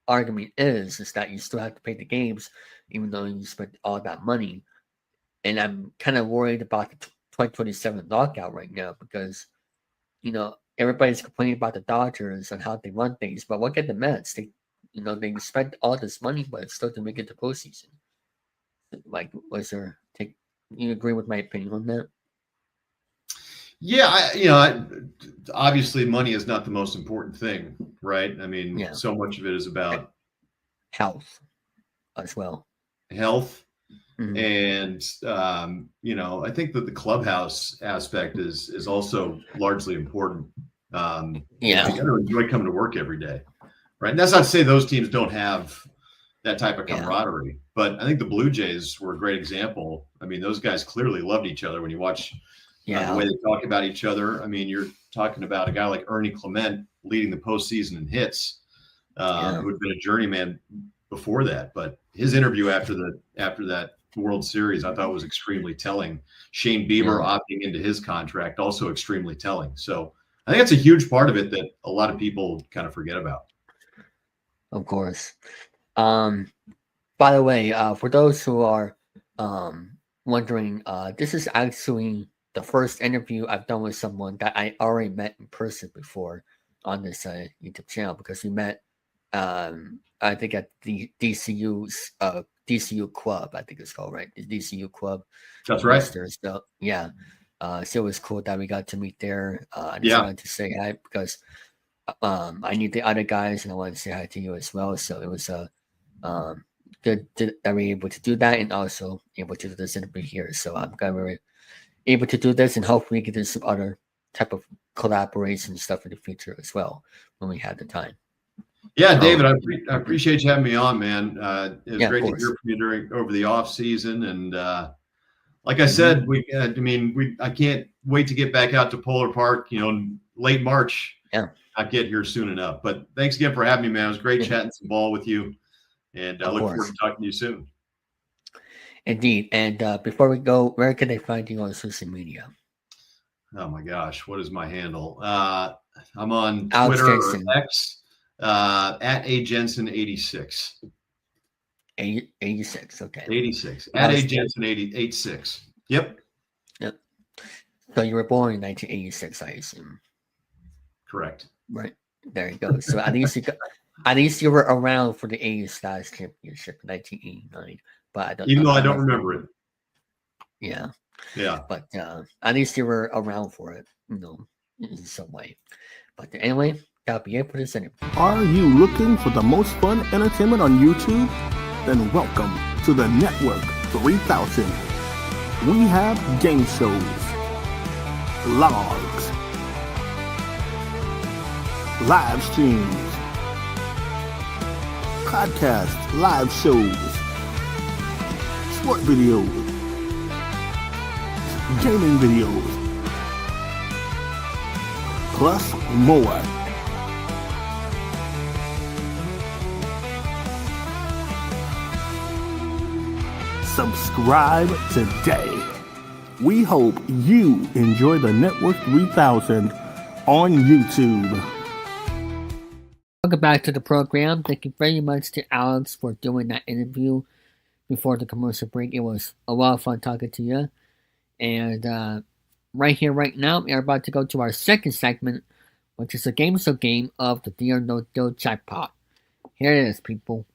argument is that you still have to pay the games even though you spent all that money. And I'm kind of worried about the 2027 lockout right now because everybody's complaining about the Dodgers and how they run things, but look at the Mets. They spent all this money but still to make it to postseason. Like, you agree with my opinion on that? Yeah, obviously money is not the most important thing, right? I mean, so much of it is about health as well. Health. Mm-hmm. And, I think that the clubhouse aspect is also largely important. You got to enjoy coming to work every day, right? And that's not to say those teams don't have that type of camaraderie, but I think the Blue Jays were a great example. I mean, those guys clearly loved each other when you watch the way they talk about each other. I mean, you're talking about a guy like Ernie Clement leading the postseason in hits, who had been a journeyman before that. But his interview after that World Series, I thought was extremely telling. Shane Bieber opting into his contract, also extremely telling. So I think that's a huge part of it that a lot of people kind of forget about. Of course. By the way, for those who are wondering, this is actually the first interview I've done with someone that I already met in person before on this YouTube channel, because we met, I think, at the DCU's DCU Club, I think it's called, right? The DCU Club. That's right. So, yeah. So it was cool that we got to meet there. I just wanted to say hi because I knew the other guys and I wanted to say hi to you as well. So it was good that we were able to do that and also able to do this interview here. So I'm glad we were able to do this and hopefully get into some other type of collaboration stuff in the future as well when we have the time. Yeah, David, I appreciate you having me on, man. It was great to hear from you over the off season, and like I said, I can't wait to get back out to Polar Park. Late March. Yeah, I'll get here soon enough. But thanks again for having me, man. It was great chatting some ball with you, and I look forward to talking to you soon. Indeed. And before we go, where can they find you on social media? Oh my gosh, what is my handle? I'm on Twitter or X. At A Jensen 86. 86. Okay. 86. At A. Jensen 86. Yep. Yep. So you were born in 1986, I assume. Correct. Right. There you go. So at least you were around for the 80s Stars Championship in 1989. But I don't. Even though I don't remember it. Yeah. Yeah. But at least you were around for it, in some way. But anyway, that'll be it for this interview. Are you looking for the most fun entertainment on YouTube? Then welcome to the Network 3000. We have game shows, vlogs, live streams, podcasts, live shows, sport videos, gaming videos, plus more. Subscribe today. We hope you enjoy the Network 3000 on YouTube. Welcome back to the program. Thank you very much to Alex for doing that interview before the commercial break. It was a lot of fun talking to you. And right here, right now, we are about to go to our second segment, which is a game show game of the Deal or No Deal jackpot. Here it is, people.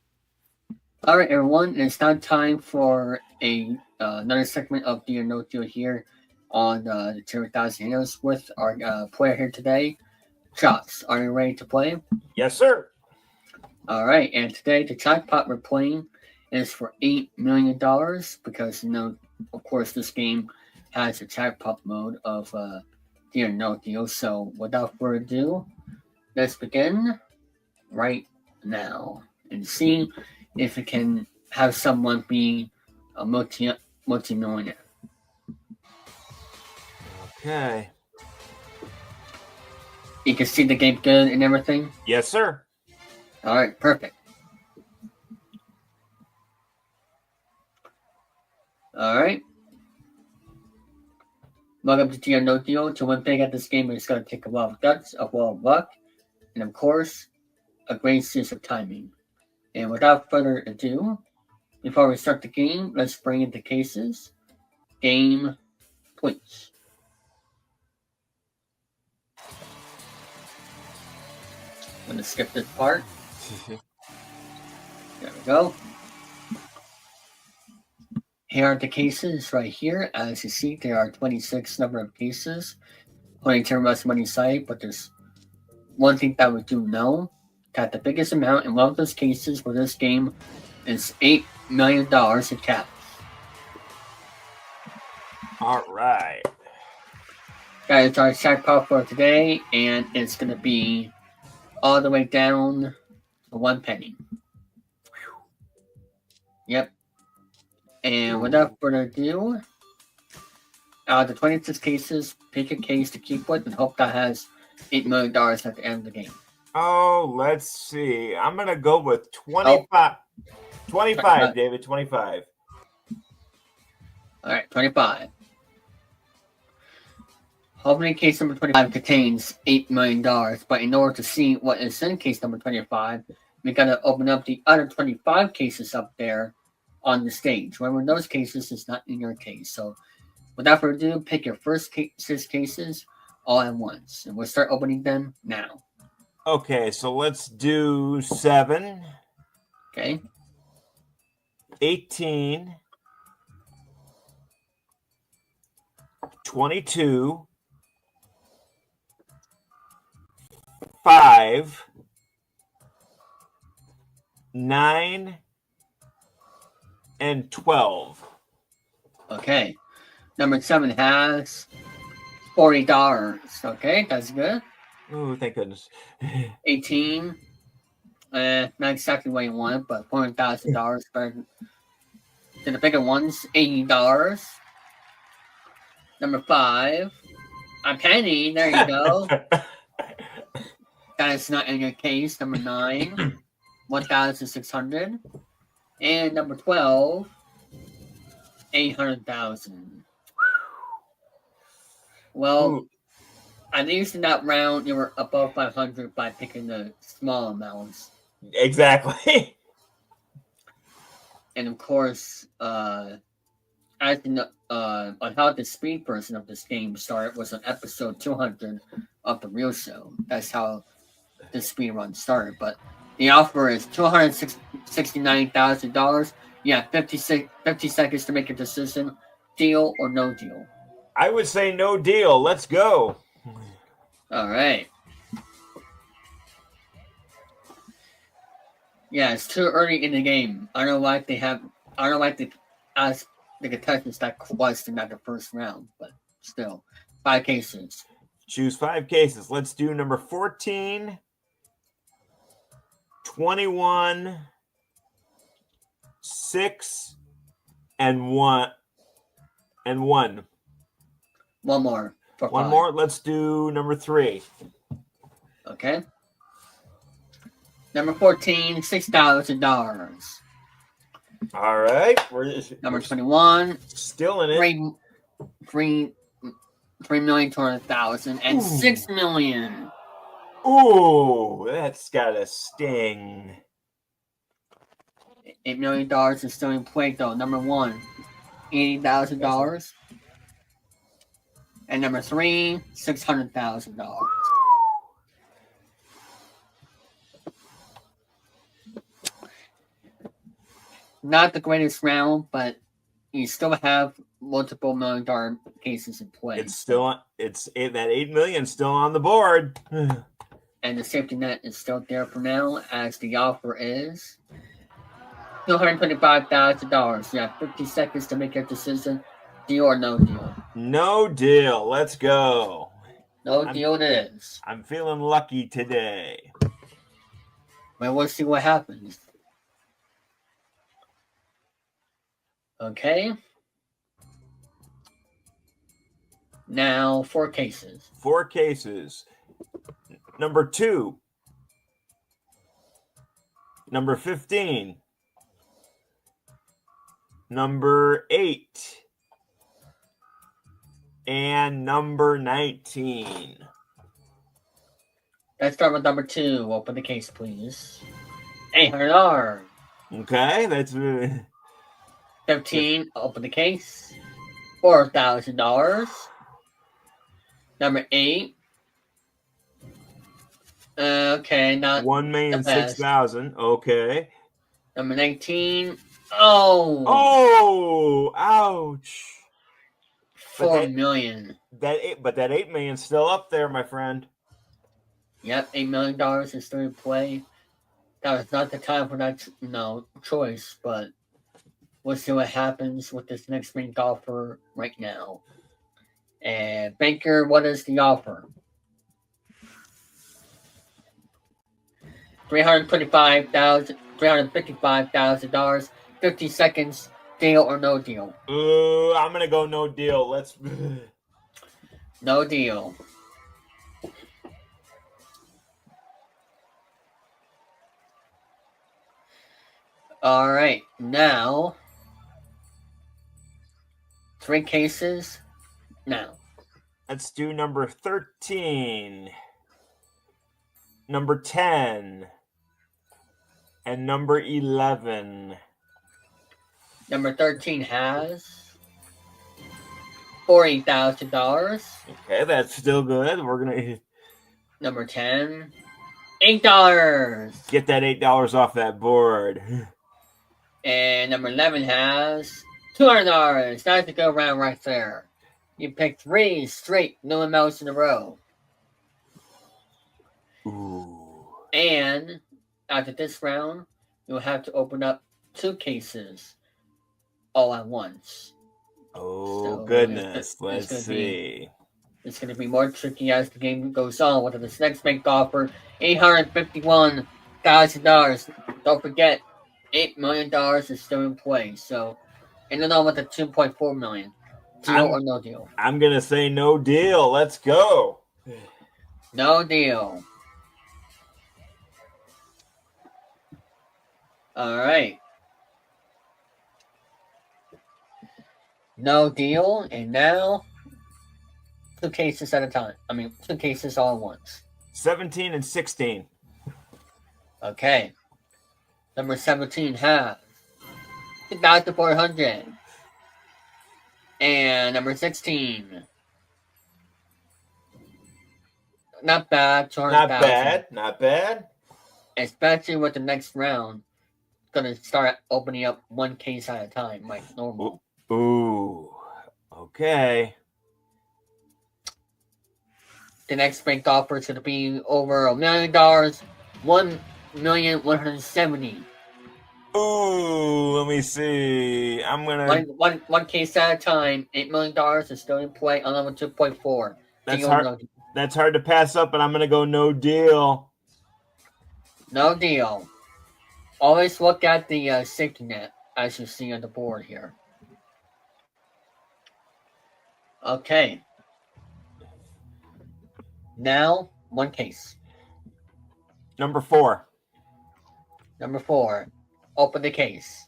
All right, everyone, it's now time for another segment of Deal or No Deal here on the Chilling3000 Hangouts with our player here today, Chops. Are you ready to play? Yes, sir. All right, and today the jackpot we're playing is for $8 million because, of course, this game has a jackpot mode of Deal or No Deal. So without further ado, let's begin right now and see if it can have someone be a multi-millionaire. Okay. You can see the game good and everything? Yes, sir. All right, perfect. All right. Welcome to Deal or No Deal. To win big at this game, it's going to take a lot of guts, a lot of luck, and of course, a great sense of timing. And without further ado, before we start the game, let's bring in the cases. Game, please. I'm going to skip this part. There we go. Here are the cases right here. As you see, there are 26 number of cases according to Russ Money site, but there's one thing that we do know, that the biggest amount in one of those cases for this game is $8 million in cash. All right. That is our jackpot for today, and it's going to be all the way down to 1 penny. Yep. And without further ado, out of the 26 cases, pick a case to keep with and hope that has $8 million at the end of the game. Oh, let's see. I'm going to go with 25. Oh. 25, David, 25. All right, 25. Hopefully case number 25 contains $8 million, but in order to see what is in case number 25, we got to open up the other 25 cases up there on the stage. Remember, those cases is not in your case. So without further ado, pick your first 6 cases all at once. And we'll start opening them now. Okay, so let's do 7. Okay. 18. 22. 5. 9. And 12. Okay. Number 7 has $40. Okay, that's good. Oh, thank goodness. 18. Not exactly what you want, but $400,000 better than the bigger ones. $80. Number 5. A penny. There you go. That is not in your case. Number 9. 1,600. And number 12. 800,000. Well, ooh. At least in that round, you were above 500 by picking the small amounts. Exactly. And of course, as on how the speed version of this game started was on episode 200 of the real show. That's how the speed run started. But the offer is $269,000. You have 50 seconds to make a decision. Deal or no deal? I would say no deal. Let's go. All right. Yeah, it's too early in the game. I don't like they ask the contestants that question at the first round, but still, 5 cases. Choose 5 cases. Let's do number 14, 21, 6, and 1. One more. One more. Let's do number 3. Okay. Number 14, $6,000. All right. Number 21, still in it. $3,200,000 and $6 million. Ooh, that's got a sting. $8 million is still in play though. Number 1, $80,000. And number 3, $600,000. Not the greatest round, but you still have multiple $1 million cases in play. That $8 million still on the board. And the safety net is still there for now, as the offer is $225,000. You have 50 seconds to make your decision. Deal or no deal? No deal. Let's go. No deal it is. I'm feeling lucky today. Well, we'll see what happens. Okay. Now, 4 cases. 4 cases. Number 2. Number 15. Number 8. And number 19. Let's start with number 2. Open the case, please. $800. Okay, that's 15. Open the case. $4,000. Number 8. Okay, not $1,006,000. Okay. Number 19. Oh, ouch. $4 million. That $8 million still up there, my friend. Yep, $8 million is still in play. That was not the time for that choice, but we'll see what happens with this next main offer right now. And Banker, what is the offer? $355,000. 50 seconds. Deal or no deal? I'm gonna go no deal. Let's. No deal. All right, now 3 cases. Now, let's do number 13, number 10, and number 11. Number 13 has $40,000. Okay, that's still good. We're gonna. Number 10, $8. Get that $8 off that board. And number 11 has $200. That's a good round right there. You picked 3 straight no amounts in a row. Ooh. And after this round, you'll have to open up 2 cases all at once. Oh, so goodness. Let's see. It's going to be more tricky as the game goes on. With this next bank offer, $851,000. Don't forget, $8 million is still in play. So, and then on with the $2.4 million. Deal or no deal? I'm going to say no deal. Let's go. No deal. All right. No deal. And now, 2 cases at a time. 2 cases all at once. 17 and 16. Okay. Number 17 has 2,400. And number 16. Not bad. 200,000. Not bad. Especially with the next round. Gonna start opening up one case at a time, like normal. Ooh. Okay. The next ranked offer is gonna be over $1 million. $1,170,000. Ooh, let me see. I'm gonna one case at a time. $8 million is still in play on level 2.4. That's hard. That's hard to pass up, but I'm gonna go no deal. No deal. Always look at the safety net as you see on the board here. Okay. Now, one case. Number 4. Number 4. Open the case.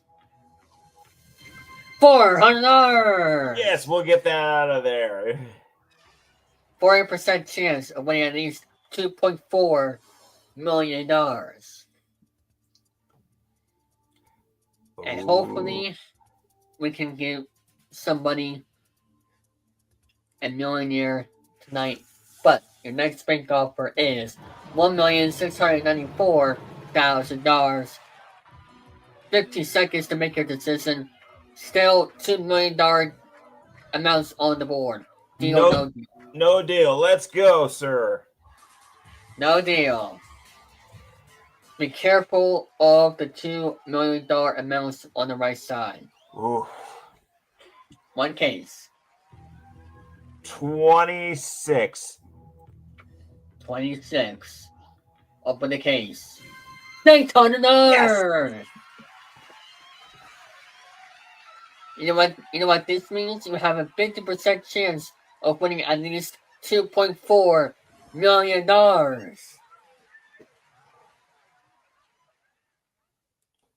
$400. Yes, we'll get that out of there. 40% chance of winning at least $2.4 million. And hopefully we can give somebody a millionaire tonight. But your next bank offer is $1,694,000. 50 seconds to make your decision. Still $2 million amounts on the board. Deal or no deal? No deal. Let's go, sir. No deal. Be careful of the $2 million amounts on the right side. Ooh. One case. 26. 26. Open the case. $600. Yes. You know what this means? You have a 50% chance of winning at least $2.4 million.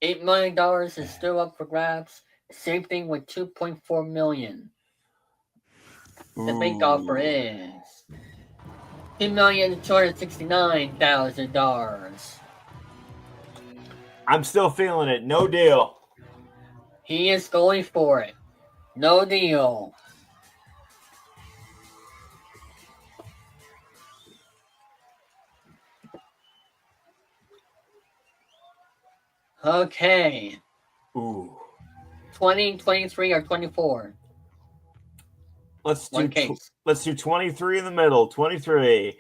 $8 million is still up for grabs. Same thing with $2.4 million. The big offer is $2,269,000. I'm still feeling it. No deal. He is going for it. No deal. Okay. Ooh. 20, 23, or 24? Let's do 23 in the middle. 23.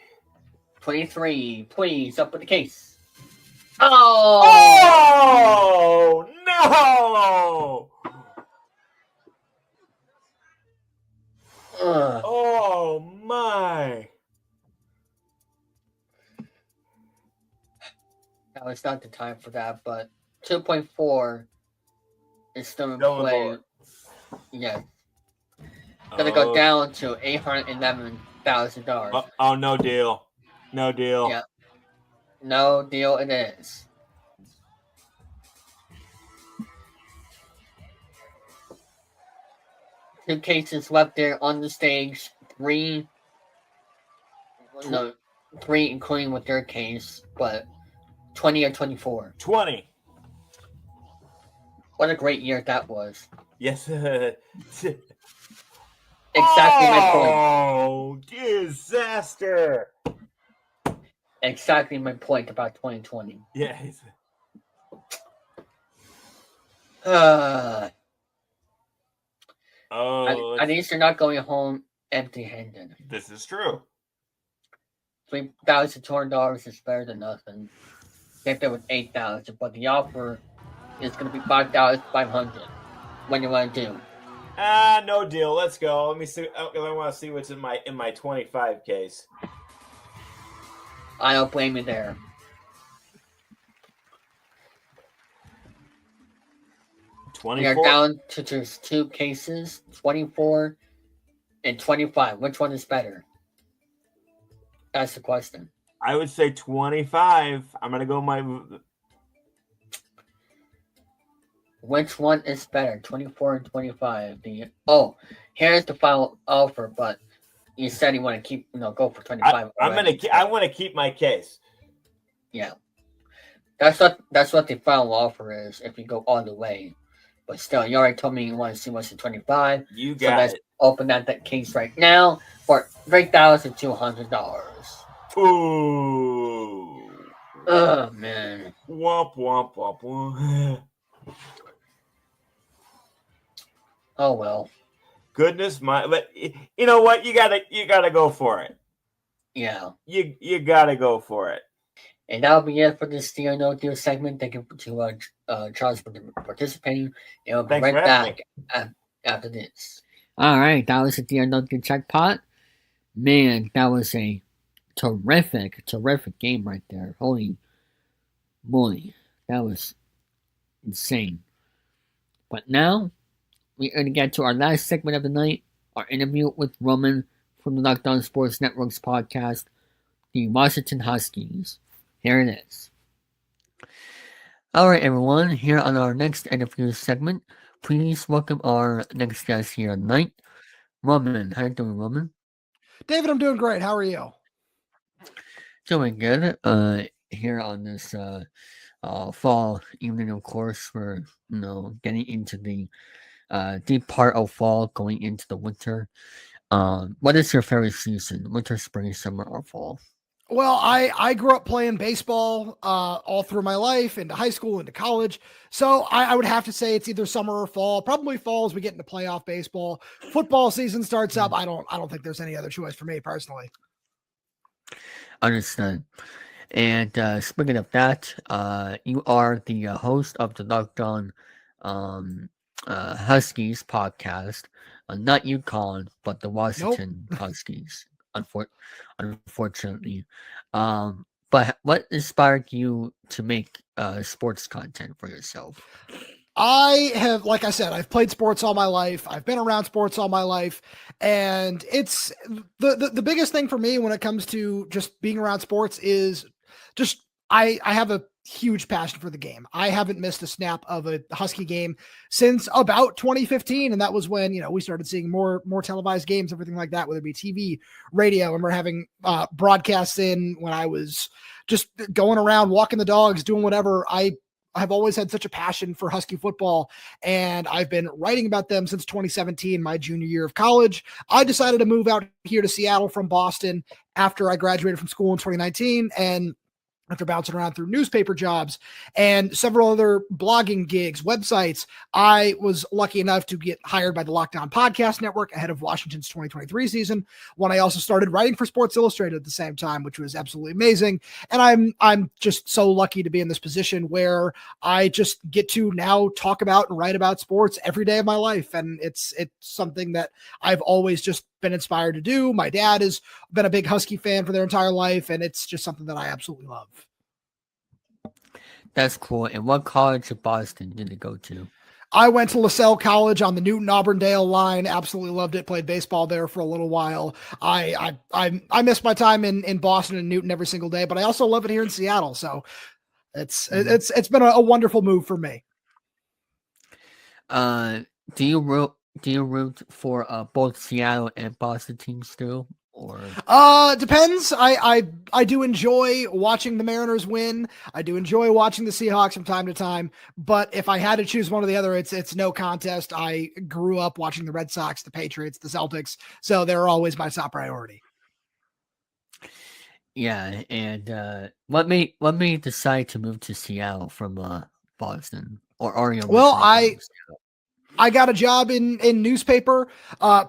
23. Please, up with the case. Oh! No! Oh my! Now it's not the time for that, but 2.4 is still in play. Yes. Gonna go down to $811,000. Oh, no deal. No deal. Yeah. No deal it is. Two cases left there on the stage. Three including with their case, but 20 or 24. 20. What a great year that was. Yes. Exactly my point. Oh, disaster. Exactly my point about 2020. Yes. At least you're not going home empty-handed. This is true. $3,200 is better than nothing. Get there with $8,000, but the offer is going to be $5,500. What do you want to do? No deal. Let's go. Let me see. I want to see what's in my 25 case. I don't blame you there. We are down to just two cases, 24 and 25. Which one is better? That's the question. I would say 25. I'm going to go my... Which one is better, 24 and 25? Here's the final offer, but you said you want to go for 25. I want to keep my case. Yeah. That's what the final offer is if you go all the way. But still, you already told me you want to see what's the 25. You So got let's it. open that case right now for $3,200. Ooh. Oh, man. Womp, womp, womp, womp. Oh, well. Goodness my, but you know what? You gotta go for it. Yeah. You gotta go for it. And that'll be it for this Deal No Deal segment. Thank you to Charles for participating. And we'll be Thanks right for having back after this. All right, that was the Deal No Deal jackpot. Man, that was a terrific game right there. Holy moly, that was insane. But now we're going to get to our last segment of the night, our interview with Roman from the Lockdown Sports Network's podcast, the Washington Huskies. Here it is. Alright, everyone, here on our next interview segment, please welcome our next guest here tonight, Roman. How you doing, Roman? David, I'm doing great. How are you? Doing good. Here on this fall evening, of course, we're getting into the deep part of fall, going into the winter. What is your favorite season? Winter, spring, summer, or fall? Well, I grew up playing baseball all through my life, into high school, into college. So I would have to say it's either summer or fall. Probably fall as we get into playoff baseball. Football season starts up. I don't think there's any other choice for me personally. Understood. And speaking of that, you are the host of the Lockdown Huskies podcast. Not UConn, but the Washington Huskies, unfortunately. But what inspired you to make sports content for yourself? I have, like I said, I've played sports all my life. I've been around sports all my life. And it's the biggest thing for me when it comes to just being around sports is just, I have a huge passion for the game. I haven't missed a snap of a Husky game since about 2015. And that was when, we started seeing more televised games, everything like that, whether it be TV, radio. I remember having broadcasts in when I was just going around, walking the dogs, doing whatever. I've always had such a passion for Husky football, and I've been writing about them since 2017, my junior year of college. I decided to move out here to Seattle from Boston after I graduated from school in 2019, and after bouncing around through newspaper jobs and several other blogging gigs, websites, I was lucky enough to get hired by the Lockdown Podcast Network ahead of Washington's 2023 season, when I also started writing for Sports Illustrated at the same time, which was absolutely amazing. And I'm just so lucky to be in this position where I just get to now talk about and write about sports every day of my life. And it's something that I've always just been inspired to do. My dad has been a big Husky fan for their entire life, and it's just something that I absolutely love. That's cool. And what college in Boston did you go to? I went to LaSalle College on the Newton-Auburndale line. Absolutely loved it. Played baseball there for a little while. I miss my time in Boston and Newton every single day, but I also love it here in Seattle. So it's been a wonderful move for me. Do you root for both Seattle and Boston teams still? Or depends. I do enjoy watching the Mariners win. I do enjoy watching the Seahawks from time to time, but if I had to choose one or the other, it's no contest. I grew up watching the Red Sox, the Patriots, the Celtics, so they're always my top priority. Yeah, and what made you decide to move to Seattle from Boston? Or are you? Well, I got a job in newspaper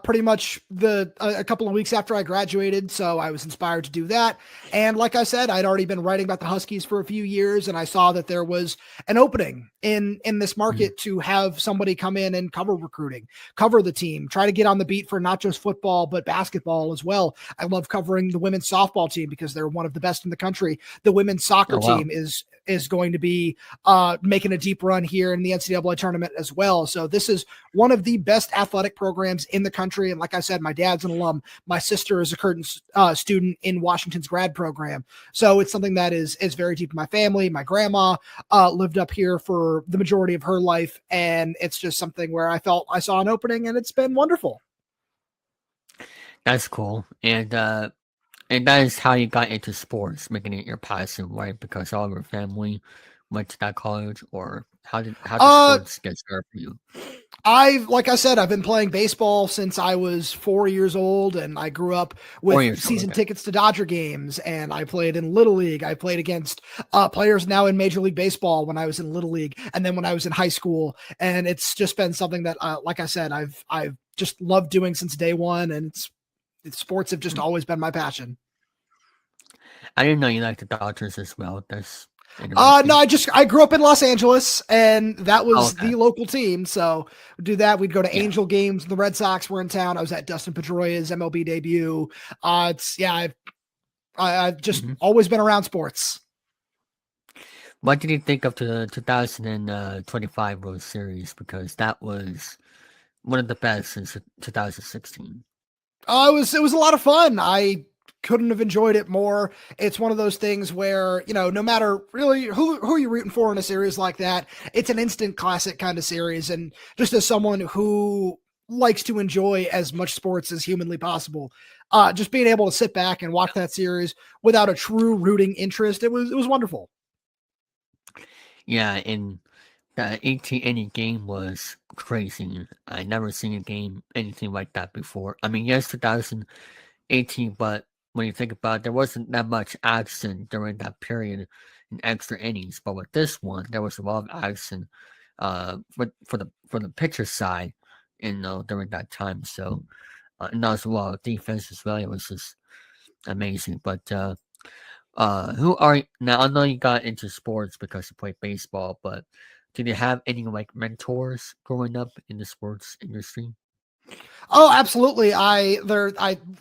pretty much a couple of weeks after I graduated, so I was inspired to do that. And like I said, I'd already been writing about the Huskies for a few years, and I saw that there was an opening in this market to have somebody come in and cover recruiting, cover the team, try to get on the beat for not just football, but basketball as well. I love covering the women's softball team because they're one of the best in the country. The women's soccer team is going to be making a deep run here in the NCAA tournament as well. So this is one of the best athletic programs in the country. And like I said, my dad's an alum. My sister is a Curtin student in Washington's grad program. So it's something that is very deep in my family. My grandma lived up here for the majority of her life. And it's just something where I felt I saw an opening, and it's been wonderful. That's cool. And that is how you got into sports, making it your passion, right? Because all of your family went to that college, or How did sports get started for you? Like I said, I've been playing baseball since I was 4 years old, and I grew up with season tickets to Dodger games, and I played in Little League. I played against players now in Major League Baseball when I was in Little League, and then when I was in high school. And it's just been something that, like I said, I've just loved doing since day one, and sports have just always been my passion. I didn't know you liked the Dodgers as well. No, I grew up in Los Angeles, and that was the local team. So we'd do that. We'd go to Angel games. The Red Sox were in town. I was at Dustin Pedroia's MLB debut. I've just always been around sports. What did you think of the 2025 World Series? Because that was one of the best since 2016. It was a lot of fun. I couldn't have enjoyed it more. It's one of those things where, no matter really who you're rooting for in a series like that, it's an instant classic kind of series. And just as someone who likes to enjoy as much sports as humanly possible, just being able to sit back and watch that series without a true rooting interest, it was wonderful. Yeah, and the 18-inning game was crazy. I never seen anything like that before. I mean, yes, 2018, but when you think about it, there wasn't that much action during that period in extra innings. But with this one, there was a lot of action for the pitcher side, during that time. So, and there was a lot of defense as well. It was just amazing. But who are now? I know you got into sports because you played baseball, but did you have any mentors growing up in the sports industry? Oh, absolutely. I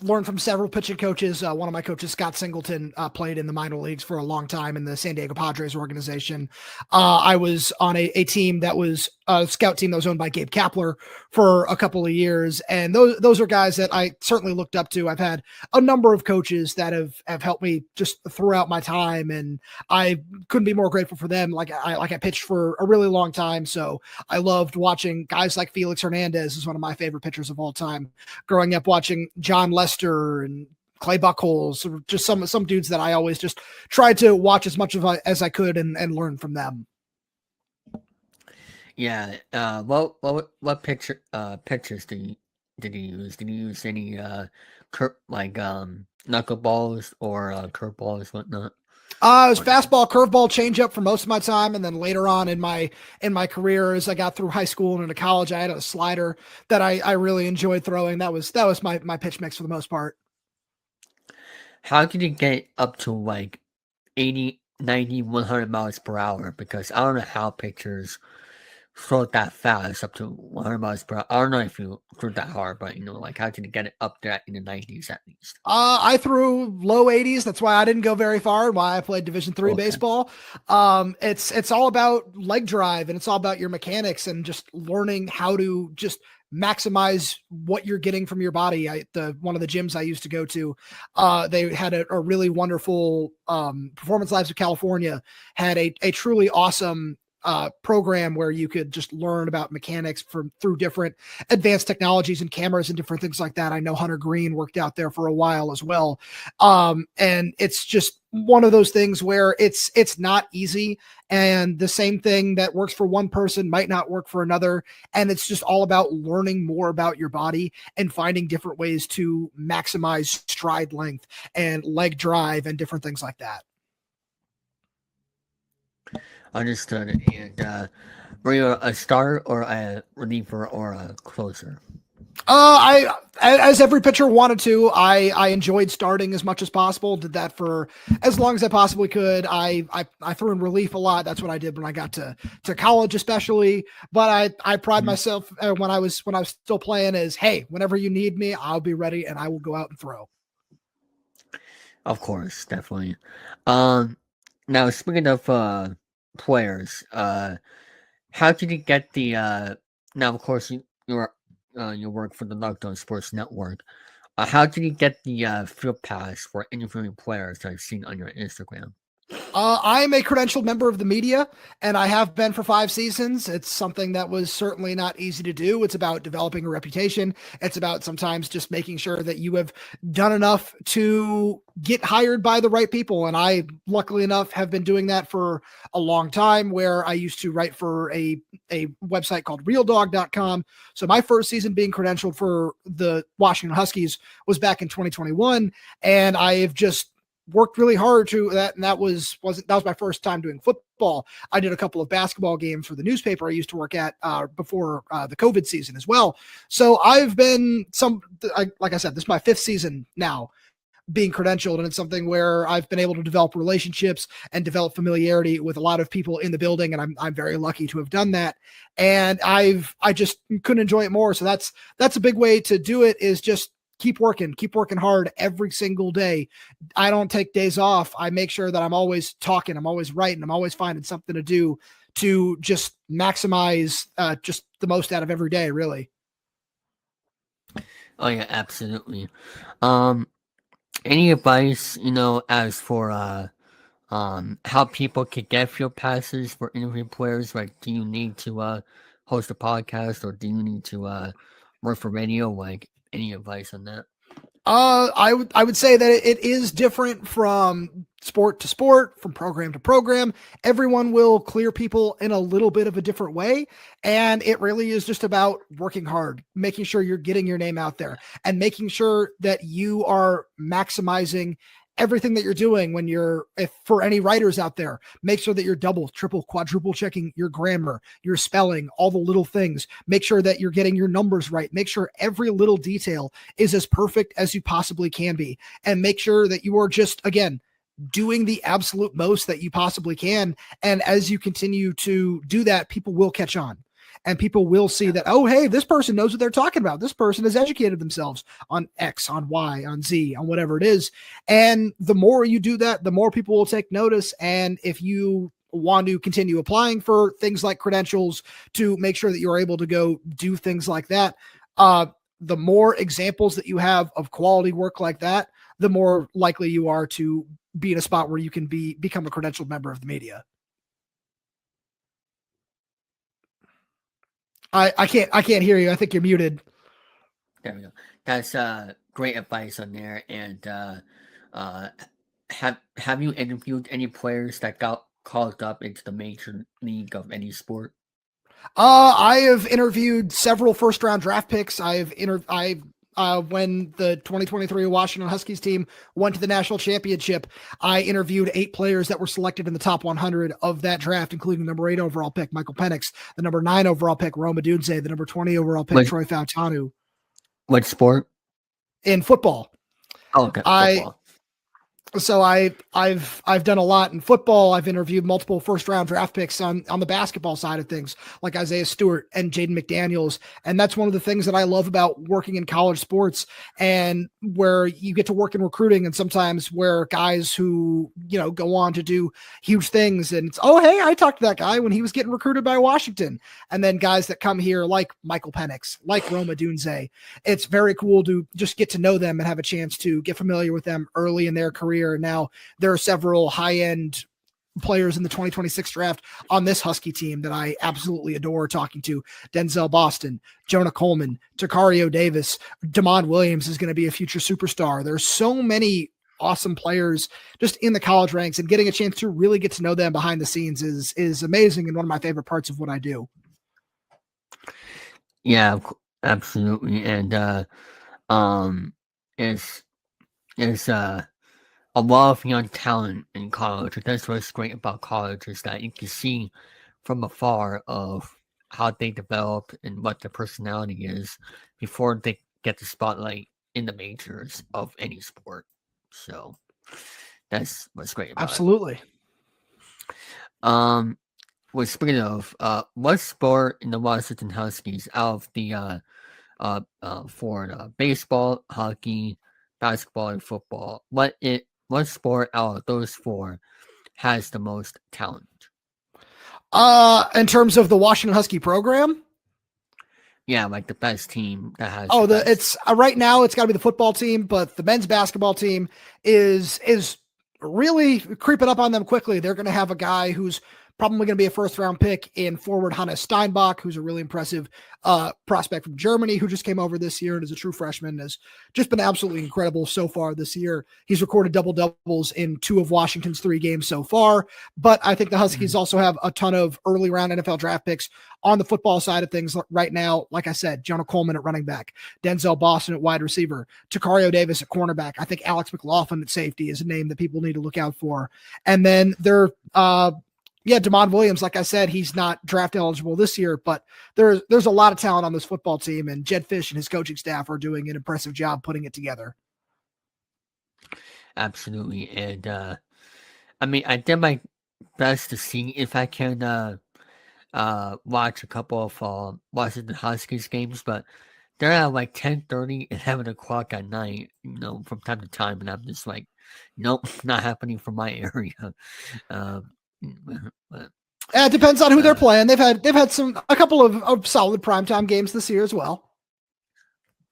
learned from several pitching coaches. One of my coaches, Scott Singleton, played in the minor leagues for a long time in the San Diego Padres organization. I was on a team that was a scout team that was owned by Gabe Kapler for a couple of years. And those are guys that I certainly looked up to. I've had a number of coaches that have helped me just throughout my time, and I couldn't be more grateful for them. I pitched for a really long time. So I loved watching guys like Felix Hernandez is one of my favorite pitchers of all time. Growing up watching John Lester and Clay Buchholz, just some dudes that I always just tried to watch as much as I could and learn from them. Yeah. What pitchers did you use? Did you use any knuckleballs or curveballs, whatnot? It was fastball, curveball, changeup for most of my time, and then later on in my career, as I got through high school and into college, I had a slider that I really enjoyed throwing. That was my pitch mix for the most part. How did you get up to 80, 90, 100 miles per hour? Because I don't know how pitchers throw it that fast, up to 100 miles per hour. I don't know if you threw that hard, but how did you get it up there in the 90s at least? I threw low 80s. That's why I didn't go very far and why I played Division III baseball. It's all about leg drive, and it's all about your mechanics and just learning how to just maximize what you're getting from your body. One of the gyms I used to go to, they had a really wonderful Performance Labs of California had a truly awesome program where you could just learn about mechanics through different advanced technologies and cameras and different things like that. I know Hunter Green worked out there for a while as well. And it's just one of those things where it's not easy, and the same thing that works for one person might not work for another. And it's just all about learning more about your body and finding different ways to maximize stride length and leg drive and different things like that. Understood. And were you a starter or a reliever or a closer? As every pitcher wanted to, I enjoyed starting as much as possible. Did that for as long as I possibly could. I threw in relief a lot. That's what I did when I got to college, especially. But I pride myself when I was still playing as, hey, whenever you need me, I'll be ready and I will go out and throw. Of course, definitely. Now speaking of players, how did you get the now of course you work for the Lockdown Sports Network, how did you get the field pass for interviewing players I've seen on your Instagram? I'm a credentialed member of the media, and I have been for 5 seasons. It's something that was certainly not easy to do. It's about developing a reputation. It's about sometimes just making sure that you have done enough to get hired by the right people. And I, luckily enough, have been doing that for a long time, where I used to write for a website called RealDog.com. So my first season being credentialed for the Washington Huskies was back in 2021. And I've just worked really hard to that, and that was my first time doing football. I did a couple of basketball games for the newspaper I used to work at before the COVID season as well. So I've been like I said, this is my 5th season now being credentialed, and it's something where I've been able to develop relationships and develop familiarity with a lot of people in the building, and I'm very lucky to have done that. And I just couldn't enjoy it more. So that's a big way to do it, is just keep working hard every single day. I don't take days off. I make sure that I'm always talking, I'm always writing, I'm always finding something to do to just maximize just the most out of every day, really. Oh yeah, absolutely. Any advice, as for how people could get field passes for interviewing players? Like, do you need to host a podcast, or do you need to work for radio? Like, any advice on that? I would say that it is different from sport to sport, from program to program. Everyone will clear people in a little bit of a different way. And it really is just about working hard, making sure you're getting your name out there, and making sure that you are maximizing everything that you're doing. If for any writers out there, make sure that you're double, triple, quadruple checking your grammar, your spelling, all the little things. Make sure that you're getting your numbers right. Make sure every little detail is as perfect as you possibly can be, and make sure that you are just, again, doing the absolute most that you possibly can. And as you continue to do that, people will catch on. And people will see that, oh, hey, this person knows what they're talking about. This person has educated themselves on X, on Y, on Z, on whatever it is. And the more you do that, the more people will take notice. And if you want to continue applying for things like credentials to make sure that you're able to go do things like that, the more examples that you have of quality work like that, the more likely you are to be in a spot where you can become a credentialed member of the media. I can't hear you. I think you're muted. There we go. That's great advice on there. And have you interviewed any players that got called up into the major league of any sport? I have interviewed several first-round draft picks. When the 2023 Washington Huskies team went to the national championship, I interviewed 8 players that were selected in the top 100 of that draft, including the number 8 overall pick, Michael Penix, the number 9 overall pick, Roman Tomashoff, the number 20 overall pick, Troy Fautanu. What sport? In football. Oh, okay. Football. So I've done a lot in football. I've interviewed multiple first-round draft picks on the basketball side of things, like Isaiah Stewart and Jaden McDaniels. And that's one of the things that I love about working in college sports, and where you get to work in recruiting, and sometimes where guys who, go on to do huge things, and it's, oh, hey, I talked to that guy when he was getting recruited by Washington. And then guys that come here like Michael Penix, like Roma Dunze. It's very cool to just get to know them and have a chance to get familiar with them early in their career. Now, there are several high-end players in the 2026 draft on this Husky team that I absolutely adore talking to. Denzel Boston, Jonah Coleman, Takario Davis, Damon Williams is going to be a future superstar. There's so many awesome players just in the college ranks, and getting a chance to really get to know them behind the scenes is amazing, and one of my favorite parts of what I do. Yeah, absolutely. And it's a lot of young talent in college. That's what's great about college, is that you can see from afar of how they develop and what their personality is before they get the spotlight in the majors of any sport. So that's what's great about Absolutely. it. Well, speaking of, what sport in the Washington Huskies, out of the for baseball, hockey, basketball, and football, what sport out of those 4 has the most talent? In terms of the Washington Husky program? Yeah, like the best team that has. It's right now it's got to be the football team, but the men's basketball team is really creeping up on them quickly. They're going to have a guy who's probably going to be a first-round pick in forward Hannes Steinbach, who's a really impressive prospect from Germany who just came over this year and is a true freshman, has just been absolutely incredible so far this year. He's recorded double-doubles in 2 of Washington's 3 games so far, but I think the Huskies also have a ton of early-round NFL draft picks on the football side of things right now. Like I said, Jonah Coleman at running back, Denzel Boston at wide receiver, Takario Davis at cornerback. I think Alex McLaughlin at safety is a name that people need to look out for. And then they're Damon Williams, like I said, he's not draft eligible this year, but there's a lot of talent on this football team, and Jed Fish and his coaching staff are doing an impressive job putting it together. Absolutely. And I did my best to see if I can watch a couple of Washington Huskies games, but they're at like 10:30 and 11 o'clock at night, from time to time, and I'm just like, nope, not happening for my area. It depends on who they're playing. They've had a couple of solid primetime games this year as well.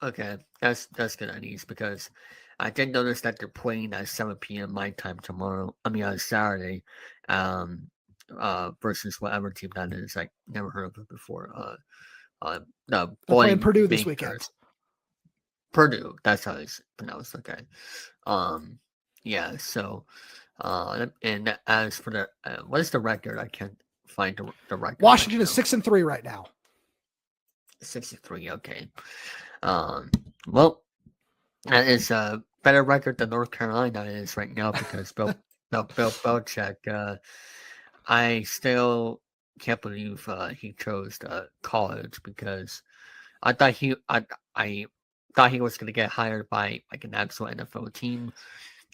Okay, that's good at least, because I did notice that they're playing at 7 p.m. my time tomorrow. Saturday, versus whatever team that is. I never heard of it before. They're playing Purdue this weekend. Purdue, that's how it's pronounced. Okay, yeah. So. And as for the what is the record? I can't find the record. Washington is 6-3 right now. 63. Okay. Well, that is a better record than North Carolina is right now, because Bill Belichick. I still can't believe he chose college, because I thought he was going to get hired by like an actual NFL team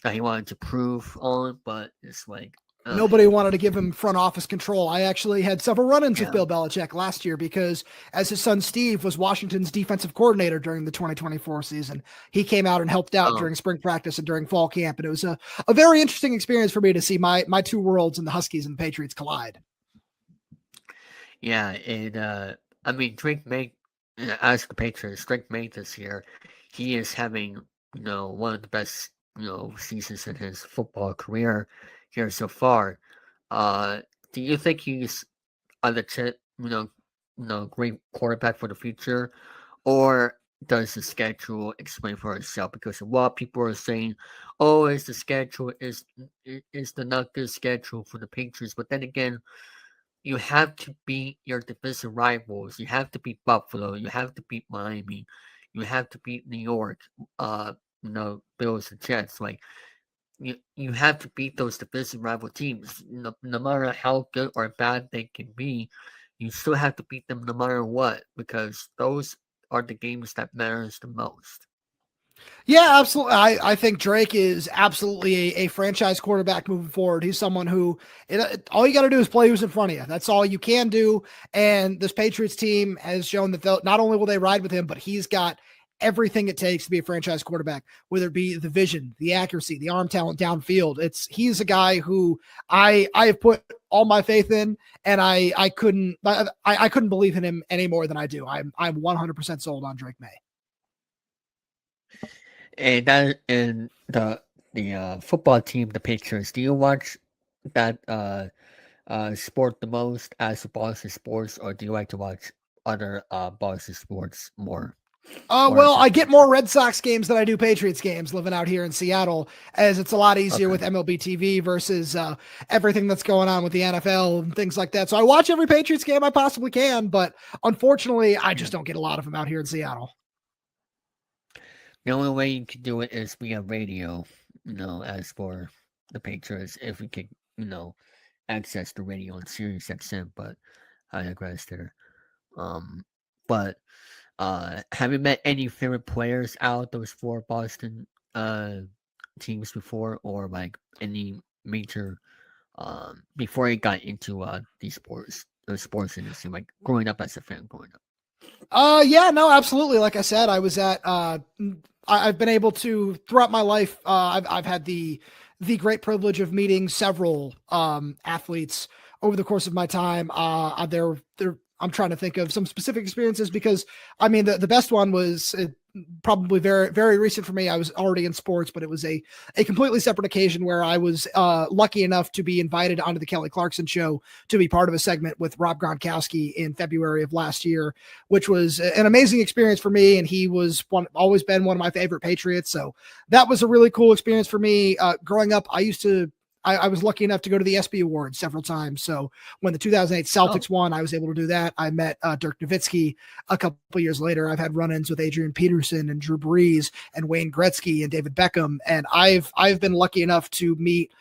that he wanted to prove on, but it's like nobody wanted to give him front office control. I actually had several run-ins with Bill Belichick last year, because as his son Steve was Washington's defensive coordinator during the 2024 season, he came out and helped out during spring practice and during fall camp, and it was a very interesting experience for me to see my two worlds in the Huskies and the Patriots collide. Yeah, and Drake May, as the Patriots, Drake May this year, he is having one of the best seasons in his football career here so far. Do you think he's a legit, great quarterback for the future, or does the schedule explain for itself? Because a lot of people are saying, "Oh, is the not good schedule for the Patriots?" But then again, you have to beat your division rivals. You have to beat Buffalo. You have to beat Miami. You have to beat New York. Bills and Jets. Like, you have to beat those division rival teams. No matter how good or bad they can be, you still have to beat them no matter what, because those are the games that matters the most. Yeah, absolutely. I think Drake is absolutely a franchise quarterback moving forward. He's someone who all you got to do is play who's in front of you. That's all you can do. And this Patriots team has shown that not only will they ride with him, but he's got everything it takes to be a franchise quarterback, whether it be the vision, the accuracy, the arm talent downfield. He's a guy who I have put all my faith in, and I couldn't believe in him any more than I do. I'm 100% sold on Drake May. And the football team, the Patriots, do you watch that sport the most as Boston sports, or do you like to watch other Boston sports more? Well, I get more Red Sox games than I do Patriots games living out here in Seattle, as it's a lot easier with MLB TV versus everything that's going on with the NFL and things like that. So I watch every Patriots game I possibly can, but unfortunately, I just don't get a lot of them out here in Seattle. The only way you can do it is via radio, as for the Patriots, if we could, access the radio on Sirius XM, but I digress there. But have you met any favorite players out of those 4 Boston teams before, or like any major before you got into the sports industry, like growing up as a fan growing up? Yeah, no, absolutely. Like I said, I was at I've been able to throughout my life. I've had the great privilege of meeting several athletes over the course of my time. I'm trying to think of some specific experiences, because the best one was probably very, very recent for me. I was already in sports, but it was a completely separate occasion where I was lucky enough to be invited onto the Kelly Clarkson show to be part of a segment with Rob Gronkowski in February of last year, which was an amazing experience for me. And he was always been one of my favorite Patriots. So that was a really cool experience for me. Growing up, I was lucky enough to go to the ESPY Awards several times. So when the 2008 Celtics won, I was able to do that. I met Dirk Nowitzki a couple years later. I've had run-ins with Adrian Peterson and Drew Brees and Wayne Gretzky and David Beckham. And I've been lucky enough to meet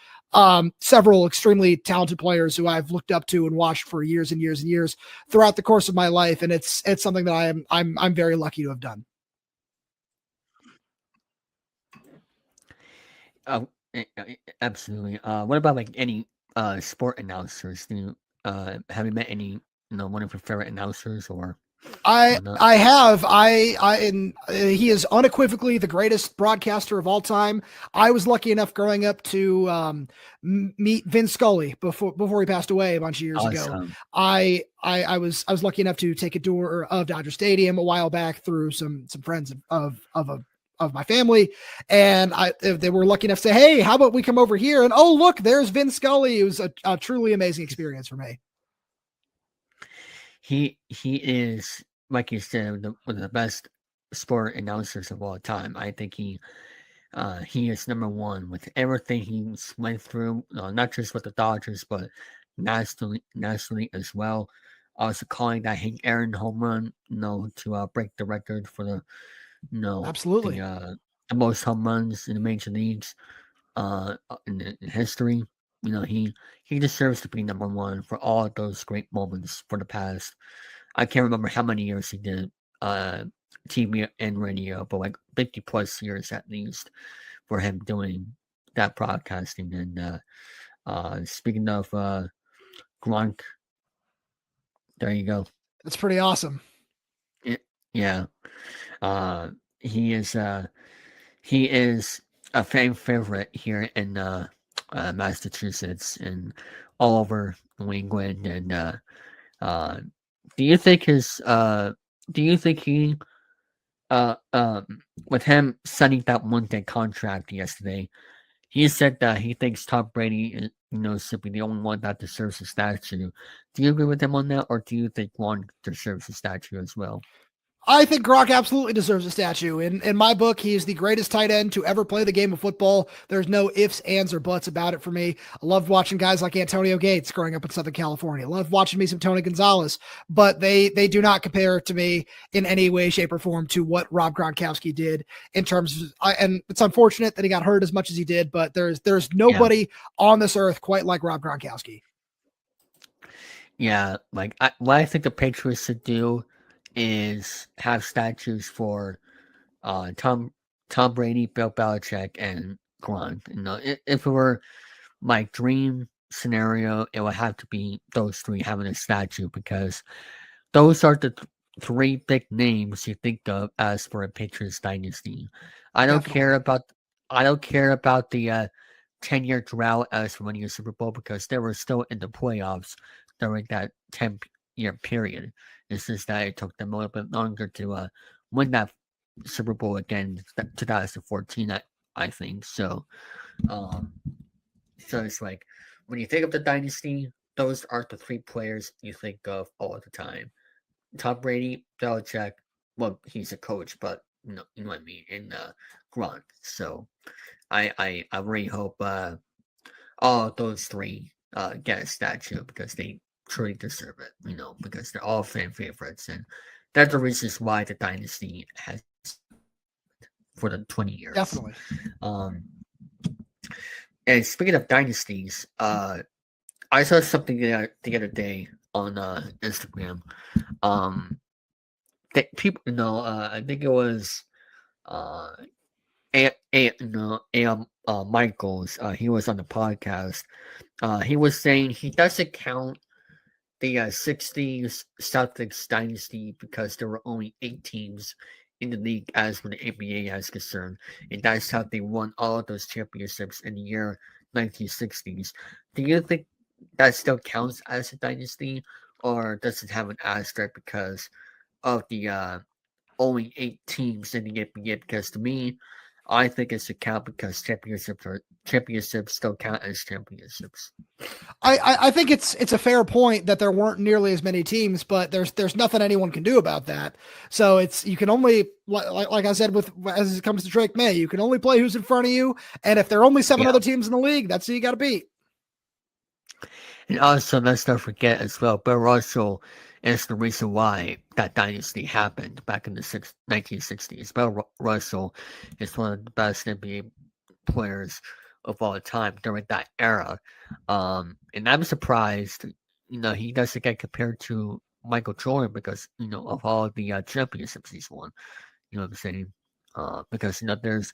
several extremely talented players who I've looked up to and watched for years and years and years throughout the course of my life. And it's something that I'm very lucky to have done. Absolutely. What about like any sport announcers? Do you have you met any one of your favorite announcers or? I have. And he is unequivocally the greatest broadcaster of all time. I was lucky enough growing up to meet Vince Scully before he passed away a bunch of years ago. I was lucky enough to take a tour of Dodger Stadium a while back through some friends of my family, and they were lucky enough to say, "Hey, how about we come over here?" And oh, look, there's Vince Scully. It was a truly amazing experience for me. He is, like you said, one of the best sport announcers of all time. I think he is number one with everything he went through, not just with the Dodgers, but nationally as well. Also calling that Hank Aaron home run, to break the record for the absolutely the most home runs in the major leagues in history. He deserves to be number one for all of those great moments for the past. I can't remember how many years he did TV and radio, but like 50 plus years at least for him doing that broadcasting. And speaking of Gronk, there you go. That's pretty awesome. Yeah. He is a fan favorite here in Massachusetts and all over New England. And do you think he with him signing that 1-day contract yesterday, he said that he thinks Tom Brady is simply the only one that deserves a statue. Do you agree with him on that, or do you think Gronk deserves a statue as well? I think Gronk absolutely deserves a statue. In my book, he is the greatest tight end to ever play the game of football. There's no ifs, ands, or buts about it for me. I loved watching guys like Antonio Gates growing up in Southern California. I loved watching me some Tony Gonzalez, but they do not compare to me in any way, shape, or form to what Rob Gronkowski did in terms of, and it's unfortunate that he got hurt as much as he did, but there's nobody on this earth quite like Rob Gronkowski. Yeah, like what I think the Patriots should do is have statues for Tom Brady, Bill Belichick, and Gronk. If it were my dream scenario, it would have to be those three having a statue, because those are the three big names you think of as for a Patriots dynasty. I don't care about the 10-year drought as for winning a Super Bowl, because they were still in the playoffs during that 10-year period. It's just that it took them a little bit longer to win that Super Bowl again, 2014, I think. So it's like, when you think of the dynasty, those are the three players you think of all the time. Tom Brady, Belichick, well, he's a coach, but you know what I mean, and Gronk. So I really hope all of those three get a statue, because they truly deserve it, because they're all fan favorites, and that's the reasons why the dynasty has for the 20 years. Definitely. And speaking of dynasties, I saw something the other day on Instagram. That people, I think it was Michaels. He was on the podcast. He was saying he doesn't count the 60s Celtics dynasty because there were only 8 teams in the league as for the NBA is concerned, and that's how they won all of those championships in the year 1960s. Do you think that still counts as a dynasty, or does it have an asterisk because of the only 8 teams in the NBA, because to me, I think it's a count because championships still count as championships. I think it's a fair point that there weren't nearly as many teams, but there's nothing anyone can do about that. So you can only, like I said, as it comes to Drake May, you can only play who's in front of you, and if there are only 7 other teams in the league, that's who you got to beat. And also, let's not forget as well, Bill Russell is the reason why that dynasty happened back in the 1960s. Bill Russell is one of the best NBA players of all time during that era. And I'm surprised, he doesn't get compared to Michael Jordan because, of all the championships he's won. You know what I'm saying? Because, there's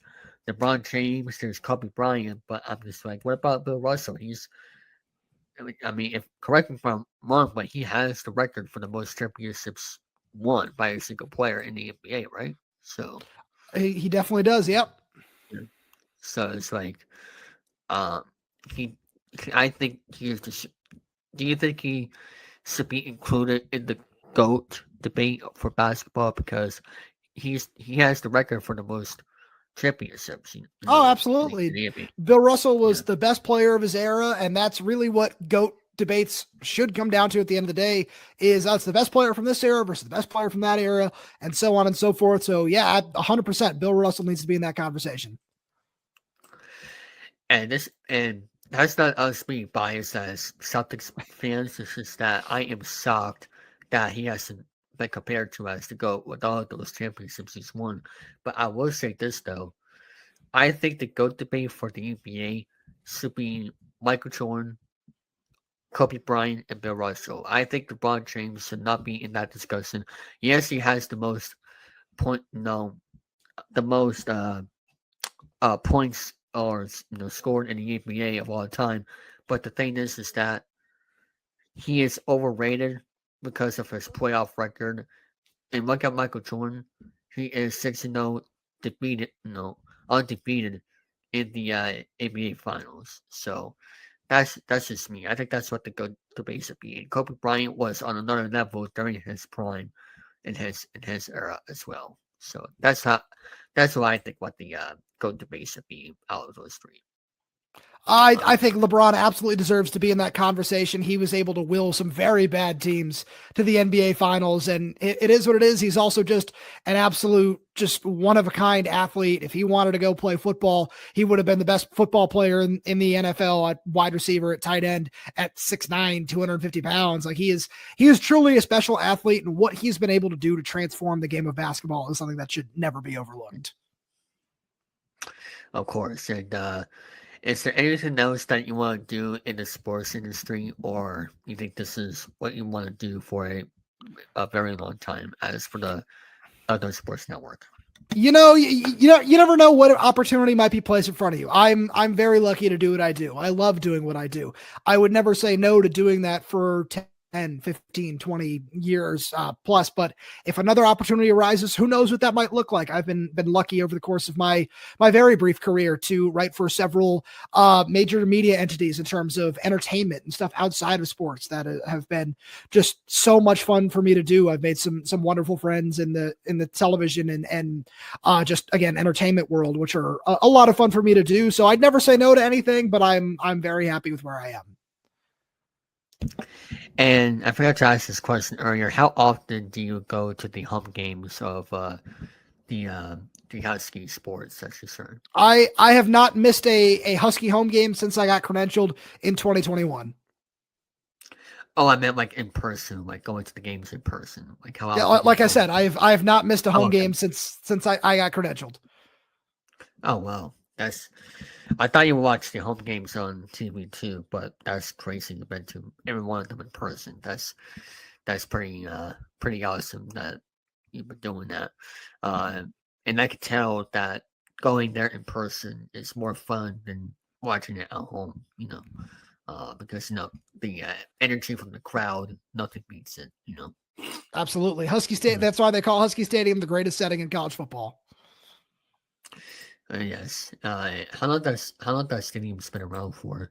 LeBron James, there's Kobe Bryant, but I'm just like, what about Bill Russell? Correct me if I'm wrong, but he has the record for the most championships won by a single player in the NBA, right? So he definitely does. Yep. Yeah. So it's like, I think he is the. Do you think he should be included in the GOAT debate for basketball because he has the record for the most championships? Absolutely. Bill Russell was the best player of his era, and that's really what GOAT debates should come down to at the end of the day is it's the best player from this era versus the best player from that era, and so on and so forth. So yeah, 100% Bill Russell needs to be in that conversation. And that's not us being biased as Celtics fans. It's just that I am shocked that he hasn't been compared to as the GOAT with all of those championships he's won. But I will say this, though. I think the GOAT debate for the NBA should be Michael Jordan, Kobe Bryant, and Bill Russell. I think LeBron James should not be in that discussion. Yes, he has the most points or scored in the NBA of all time. But the thing is that he is overrated because of his playoff record. And look at Michael Jordan. He is 6-0 undefeated in the NBA Finals. So that's just me. I think that's what the GOAT debate should be. And Kobe Bryant was on another level during his prime in his era as well. So that's what I think what the GOAT debate should be out of those 3. I think LeBron absolutely deserves to be in that conversation. He was able to will some very bad teams to the NBA Finals, and it is what it is. He's also just an absolute, just one-of-a-kind athlete. If he wanted to go play football, he would have been the best football player in the NFL at wide receiver, at tight end, at 6'9", 250 pounds. Like he is truly a special athlete, and what he's been able to do to transform the game of basketball is something that should never be overlooked. Of course, and is there anything else that you want to do in the sports industry, or you think this is what you want to do for a very long time as for the other sports network? You never know what opportunity might be placed in front of you. I'm very lucky to do what I do. I love doing what I do. I would never say no to doing that for 10, 15, 20 years plus. But if another opportunity arises, who knows what that might look like? I've been lucky over the course of my very brief career to write for several major media entities in terms of entertainment and stuff outside of sports that have been just so much fun for me to do. I've made some wonderful friends in the television and just again entertainment world, which are a lot of fun for me to do. So I'd never say no to anything, but I'm very happy with where I am. And I forgot to ask this question earlier. How often do you go to the home games of the Husky sports? That's concerned. I have not missed a Husky home game since I got credentialed in 2021. Oh, I meant like in person, like going to the games in person. Like how? Yeah, like I said, I have not missed a home game since I got credentialed. Oh wow, I thought you would watch the home games on TV too, but that's crazy. You've been to every one of them in person. That's pretty awesome that you've been doing that. And I could tell that going there in person is more fun than watching it at home. Because the energy from the crowd, nothing beats it. Absolutely, Husky State. That's why they call Husky Stadium the greatest setting in college football. Yes. How long that stadium's been around for?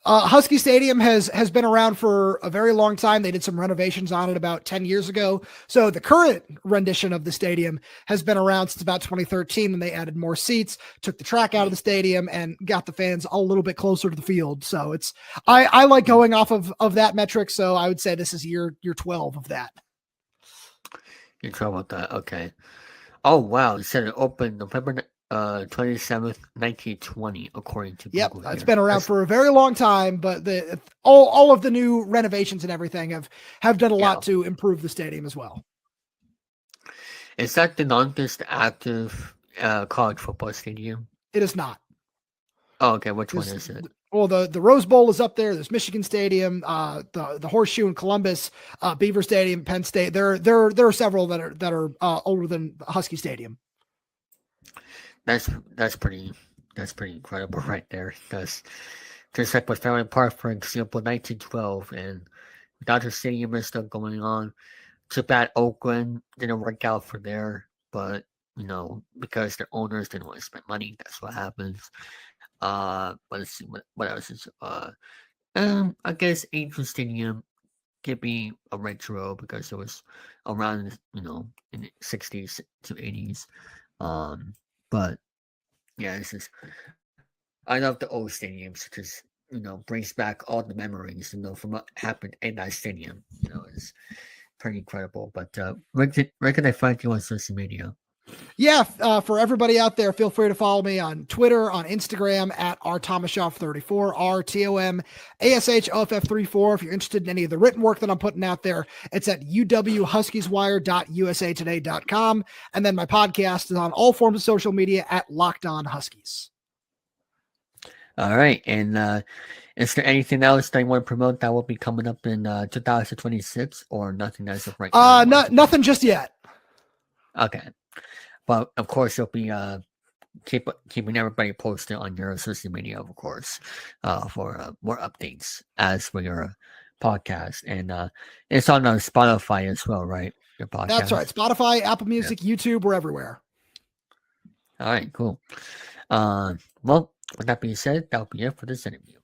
Husky Stadium has been around for a very long time. They did some renovations on it about 10 years ago. So the current rendition of the stadium has been around since about 2013 when they added more seats, took the track out of the stadium, and got the fans a little bit closer to the field. So I like going off of that metric. So I would say this is year 12 of that. You're talking about that, okay. Oh wow! It said it opened November 27th, 1920, according to Google. Yep, it's been around for a very long time, but all of the new renovations and everything have done a lot to improve the stadium as well. Is that the longest active college football stadium? It is not. Oh, okay. Which one is it? Well, the Rose Bowl is up there. There's Michigan Stadium, the Horseshoe in Columbus, Beaver Stadium, Penn State. There are several that are older than Husky Stadium. That's pretty incredible right there. Because just like with Fairland Park, for example, 1912, and Dodger Stadium is still going on. Too bad Oakland didn't work out for there, but because their owners didn't want to spend money, that's what happens. Let's see what else is. I guess Angel Stadium could be a retro because it was around in the 60s to 80s. But yeah, I love the old stadiums because brings back all the memories from what happened in that stadium. It's pretty incredible. But where can I find you on social media? Yeah, for everybody out there, feel free to follow me on Twitter, on Instagram at rtomashoff34, rtomashoff34. If you're interested in any of the written work that I'm putting out there, it's at uwhuskieswire.usatoday.com. And then my podcast is on all forms of social media at Locked On Huskies. All right. And is there anything else that you want to promote that will be coming up in 2026 or nothing as of right now? Nothing just yet. Okay. But of course, you'll be keeping everybody posted on your social media, of course, for more updates as for your podcast. And it's on Spotify as well, right? Your podcast. That's right. Spotify, Apple Music, YouTube, we're everywhere. All right, cool. Well, with that being said, that'll be it for this interview.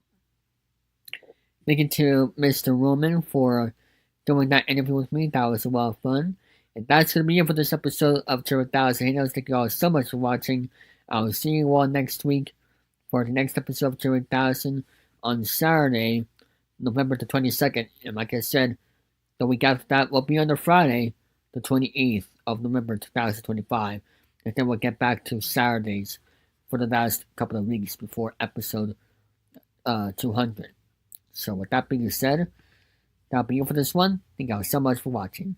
Thank you to Mr. Roman for doing that interview with me. That was a lot of fun. And that's going to be it for this episode of Chilling3000 Hangouts. Thank you all so much for watching. I will see you all next week for the next episode of Chilling3000 on Saturday, November the 22nd. And like I said, the week after that will be on the Friday, the 28th of November 2025. And then we'll get back to Saturdays for the last couple of weeks before episode 200. So with that being said, that'll be it for this one. Thank you all so much for watching.